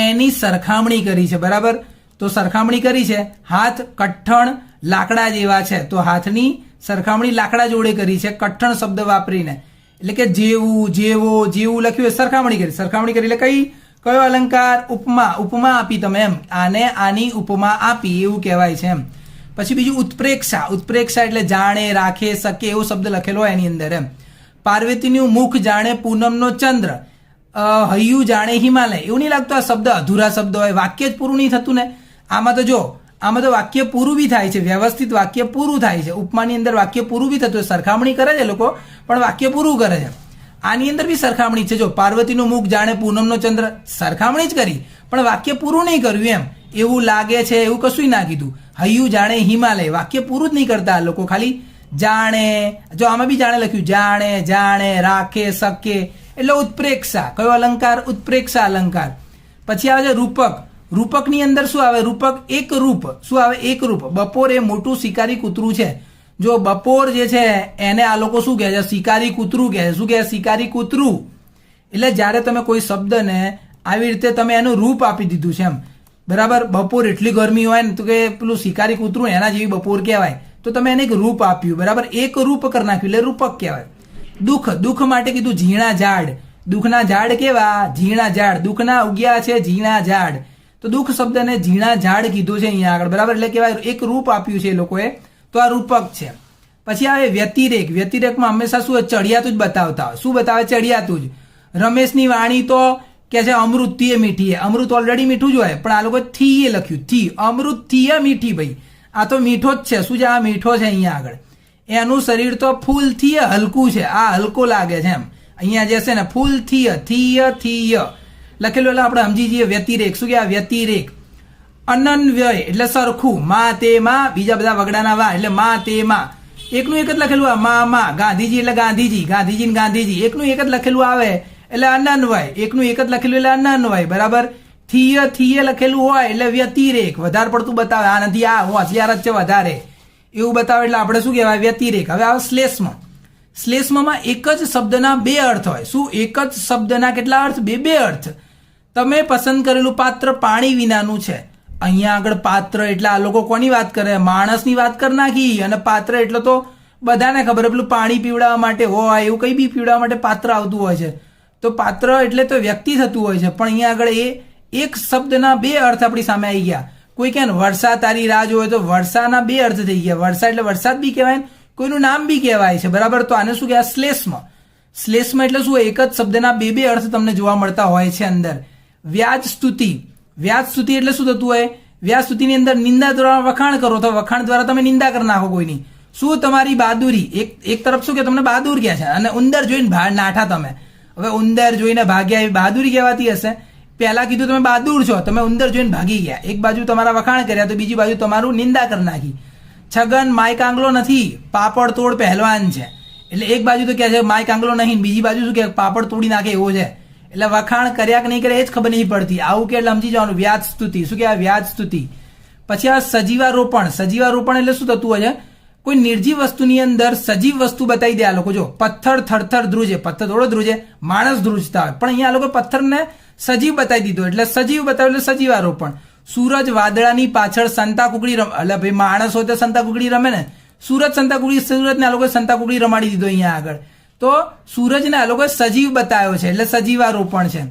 એની સરખામણી કરી છે, બરાબર? તો સરખામણી કરી છે. હાથ કઠણ લાકડા જેવા છે, તો હાથની સરખામણી લાકડા જોડે કરી છે કઠણ શબ્દ વાપરીને. એટલે કે જેવું, જેવો, જેવું લખ્યું એ સરખામણી કરી. સરખામણી કરી એટલે કયો અલંકાર? ઉપમા. ઉપમા આપી તમે એમ. આને આની ઉપમા આપી એવું કહેવાય છે એમ. પછી બીજું ઉત્પ્રેક્ષા. ઉત્પ્રેક્ષા એટલે જાણે, રાખે, શકે એવો શબ્દ લખેલો હોય એની અંદર એમ. પાર્વતીનું મુખ જાણે પૂનમનો ચંદ્ર, હૈયું જાણે હિમાલય. એવું નહીં લાગતું આ શબ્દ અધૂરા શબ્દ હોય, વાક્ય જ પૂરું નહીં થતું ને? આમાં તો જો, આમાં તો વાક્ય પૂરું બી થાય છે, વ્યવસ્થિત વાક્ય પૂરું થાય છે. ઉપમાની અંદર વાક્ય પૂરું બી થતું હોય. સરખામણી કરે છે લોકો, પણ વાક્ય પૂરું કરે છે. આની અંદર બી સરખામણી છે. જો પાર્વતીનું મુખ જાણે પૂનમનો ચંદ્ર, સરખામણી જ કરી પણ વાક્ય પૂરું નહીં કર્યું એમ. એવું લાગે છે એવું કશું ના કીધું. હૈયું જાણે હિમાલય, વાક્ય પૂરું જ નહીં કરતા લોકો, ખાલી જાણે. જો આમાં બી જાણે લખ્યું, જાણે, જાણે, રાખે, શકે, એટલે ઉત્પ્રેક્ષા. કયો અલંકાર? ઉત્પ્રેક્ષા અલંકાર. પછી આવે છે રૂપક. રૂપકની અંદર શું આવે? રૂપક એક રૂપ. શું આવે? એક રૂપ. બપોરે મોટું શિકારી કૂતરું છે, જો બપોર જે છે એને આ લોકો શું કહે છે? શિકારી કૂતરું કહે છે. શું કહે છે? શિકારી કૂતરું. એટલે જ્યારે તમે કોઈ શબ્દને આવી રીતે તમે એનું રૂપ આપી દીધું છે એમ, બરાબર. બપોર એટલી ગરમી હોય ને તો કે પેલું શિકારી કૂતરું એના જેવી બપોર કહેવાય, તો તમે એને એક રૂપ આપ્યું, બરાબર. એક રૂપ કરી નાખ્યું એટલે રૂપક કહેવાય. દુઃખ, દુઃખ માટે કીધું ઝીણા ઝાડ. દુઃખના ઝાડ કેવા? ઝીણા ઝાડ. દુઃખના ઉગ્યા છે ઝીણા ઝાડ, તો દુઃખ શબ્દને ઝીણા ઝાડ કીધું છે અહીંયા આગળ, બરાબર. એટલે કહેવાય એક રૂપ આપ્યું છે એ લોકોએ, તો આ રૂપક છે. પછી આવે વ્યતિરેક. વ્યતિરેકમાં હંમેશા શું હોય? ચડિયાતું જ બતાવતા હોય. શું બતાવે? ચડિયાતું જ. રમેશની વાણી તો કે છે અમૃત થીએ મીઠી. અમૃત ઓલરેડી મીઠું જ હોય, પણ આ લોકો થીએ લખ્યું. થી અમૃત થીએ મીઠી. ભાઈ આ તો મીઠો જ છે. શું છે? આ મીઠો છે અહીંયા આગળ. એનું શરીર તો ફૂલથી હલકું છે. આ હલકો લાગે છે એમ. અહીંયા જે છે ને ફૂલથી થીય થીય લખેલું એટલે આપણે સમજી જઈએ વ્યતિરેક. શું કે? વ્યતિરેક. અનન્વય એટલે સરખું. માં તે માં, બીજા બધા વગડાના વા એટલે માં તે માં. એકનું એક જ લખેલું આવે. માં. ગાંધીજી એટલે ગાંધીજી. ગાંધીજી ને ગાંધીજી એકનું એક જ લખેલું આવે એટલે અનન્વય. એકનું એક જ લખેલું એટલે અનન્વય, બરાબર. થીય થીય લખેલું હોય એટલે વ્યતિરેક. વધારે પડતું બતાવે. આ નથી, આ હોશિયાર જ છે વધારે, એવું બતાવે એટલે આપણે શું કહેવાય? વ્યતિરેક. હવે આવે શ્લેષ્મ. શ્લેષ્મમાં એક જ શબ્દના બે અર્થ હોય. શું? એક જ શબ્દના કેટલા અર્થ? બે અર્થ. તમે પસંદ કરેલું પાત્ર પાણી વિનાનું છે. અહીંયા આગળ પાત્ર એટલે આ લોકો કોની વાત કરે? માણસની વાત કરી નાખી. અને પાત્ર એટલે તો બધાને ખબર, પેલું પાણી પીવડાવવા માટે હોય, એવું કંઈ બી પીવડાવવા માટે પાત્ર આવતું હોય છે. તો પાત્ર એટલે તો વ્યક્તિ થતું હોય છે, પણ અહીંયા આગળ એ એક શબ્દના બે અર્થ આપણી સામે આવી ગયા. કોઈ કહે ને વર્ષા તારી રાહ જોવે, તો વર્ષાના બે અર્થ થઈ ગયા. વર્ષા એટલે વરસાદ બી કહેવાય, કોઈનું નામ બી કહેવાય છે, બરાબર. તો આને શું કહેવાય? શ્લેષ્મ. શ્લેષ્મ એટલે શું? એક જ શબ્દના બે અર્થ તમને જોવા મળતા હોય છે અંદર. વ્યાજ સ્તુતિ. વ્યાજ સ્તુતિ એટલે શું થતું હોય? વ્યાજ સ્તુતિની અંદર નિંદા દ્વારા વખાણ કરો, તો વખાણ દ્વારા તમે નિંદા કરી નાખો કોઈની. શું? તમારી બહાદુરી. એક તરફ શું કે તમને બહાદુર કહે છે, અને ઉંદર જોઈને નાઠા તમે. હવે ઉંદર જોઈને ભાગ્યા એવી બહાદુરી કહેવાતી હશે? પહેલા કીધું તમે બહાદુર છો, તમે ઉંદર જોઈને ભાગી ગયા. એક બાજુ તમારા વખાણ કર્યા તો બીજી બાજુ તમારું નિંદા કરી નાખી. છગન માય કાંગલો નથી, પાપડ તોડ પહેલવાન છે. એટલે એક બાજુ તો કહે છે માય કાંગલો નહીં, બીજી બાજુ શું કે પાપડ તોડી નાખે એવો છે. એટલે વખાણ કર્યા કે નહીં કર્યા એ જ ખબર નહીં પડતી. આવું કે એટલે સમજી જવાનું વ્યાજ સ્તુતિ. શું કહેવાય? વ્યાજ સ્તુતિ. પછી આ સજીવારોપણ. સજીવારોપણ એટલે શું થતું હોય છે? કોઈ નિર્જીવ વસ્તુની અંદર સજીવ વસ્તુ બતાવી દે આ લોકો. જો પથ્થર થરથર ધ્રુજે, પથ્થર થોડો ધ્રુજે, માણસ ધ્રુજતા હોય, પણ અહીંયા આ લોકો પથ્થરને સજીવ બતાવી દીધો એટલે સજીવ બતાવ્યું એટલે સજીવારોપણ. સૂરજ વાદળાની પાછળ સંતા કુકડી રમે. એટલે ભાઈ માણસ હોય તો સંતા કુકડી રમે ને. સૂરજ સંતા કુકડી, સૂરજને આ લોકોએ સંતા કુકડી રમાડી દીધો અહીંયા આગળ. તો સૂરજને આ લોકોએ સજીવ બતાવ્યો છે એટલે સજીવારોપણ છે.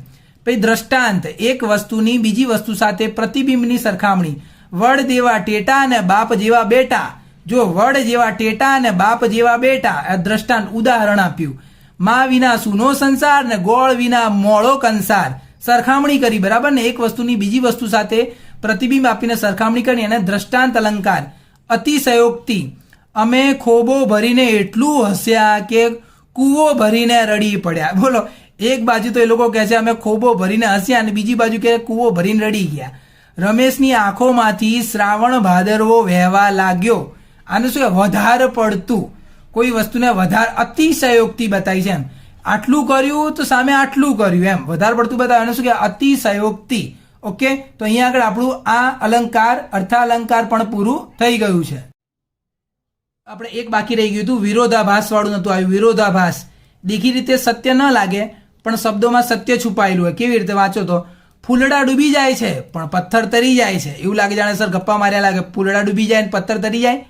પછી દ્રષ્ટાંત. એક વસ્તુની બીજી વસ્તુ સાથે પ્રતિબિંબની સરખામણી. વડ જેવા ટેટા અને બાપ જેવા બેટા. જો વડ જેવા ટેટા અને બાપ જેવા બેટા, આ દ્રષ્ટાંત ઉદાહરણ આપ્યું. માં વિના સૂનો સંસાર ને ગોળ વિના મોળો કંસાર. સરખામણી કરી, બરાબર ને. એક વસ્તુની બીજી વસ્તુ સાથે પ્રતિબિંબ આપીને સરખામણી કરી એને દ્રષ્ટાંત અલંકાર. અતિશયોક્તિ. અમે ખોબો ભરીને એટલું હસ્યા કે કૂવો ભરીને રડી પડ્યા. બોલો, એક બાજુ તો એ લોકો કહે છે અમે ખોબો ભરીને હસ્યા, અને બીજી બાજુ કે કૂવો ભરીને રડી ગયા. રમેશની આંખોમાંથી શ્રાવણ ભાદરવો વહેવા લાગ્યો. આને શું? વધારે પડતું. કોઈ વસ્તુને વધારે અતિશયોક્તિ બતાવી છે એમ. આટલું કર્યું તો સામે આટલું કર્યું એમ, વધારે પડતું બતાવે. એને શું કહેવાય? અતિશયોક્તિ. ઓકે, તો અહીંયા આગળ આપણું આ અલંકાર, અર્થાલંકાર પણ પૂરું થઈ ગયું છે. આપણે એક બાકી રહી ગયું હતું, વિરોધાભાસ વાળું નતું આવ્યું. વિરોધાભાસ. દેખી રીતે સત્ય ન લાગે પણ શબ્દોમાં સત્ય છુપાયેલું હોય. કેવી રીતે? વાંચો તો. ફૂલડા ડૂબી જાય છે પણ પથ્થર તરી જાય છે. એવું લાગે જાણે સર ગપ્પા માર્યા લાગે. ફૂલડા ડૂબી જાય ને પથ્થર તરી જાય.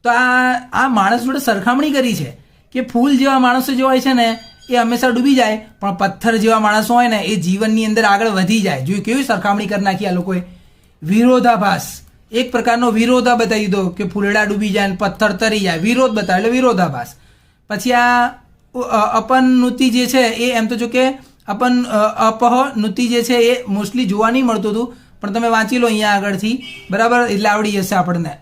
તો આ માણસ જોડે સરખામણી કરી છે કે ફૂલ જેવા માણસો જે હોય છે ને એ હંમેશા ડૂબી જાય, પણ પથ્થર જેવા માણસો હોય ને એ જીવનની અંદર આગળ વધી જાય. જોયું કેવી સરખામણી કરી નાખી આ લોકોએ? વિરોધાભાસ. એક પ્રકારનો વિરોધા બતાવી દીધો કે ફૂલડા ડૂબી જાય ને પથ્થર તરી જાય. વિરોધ બતાવે એટલે વિરોધાભાસ. પછી આ અપનનુતિ જે છે એ એમ તો જો કે અપહનુતિ જે છે એ મોસ્ટલી જોવા નહીં મળતું હતું, પણ તમે વાંચી લો અહીંયા આગળથી, બરાબર, એટલે આવડી જશે આપણને.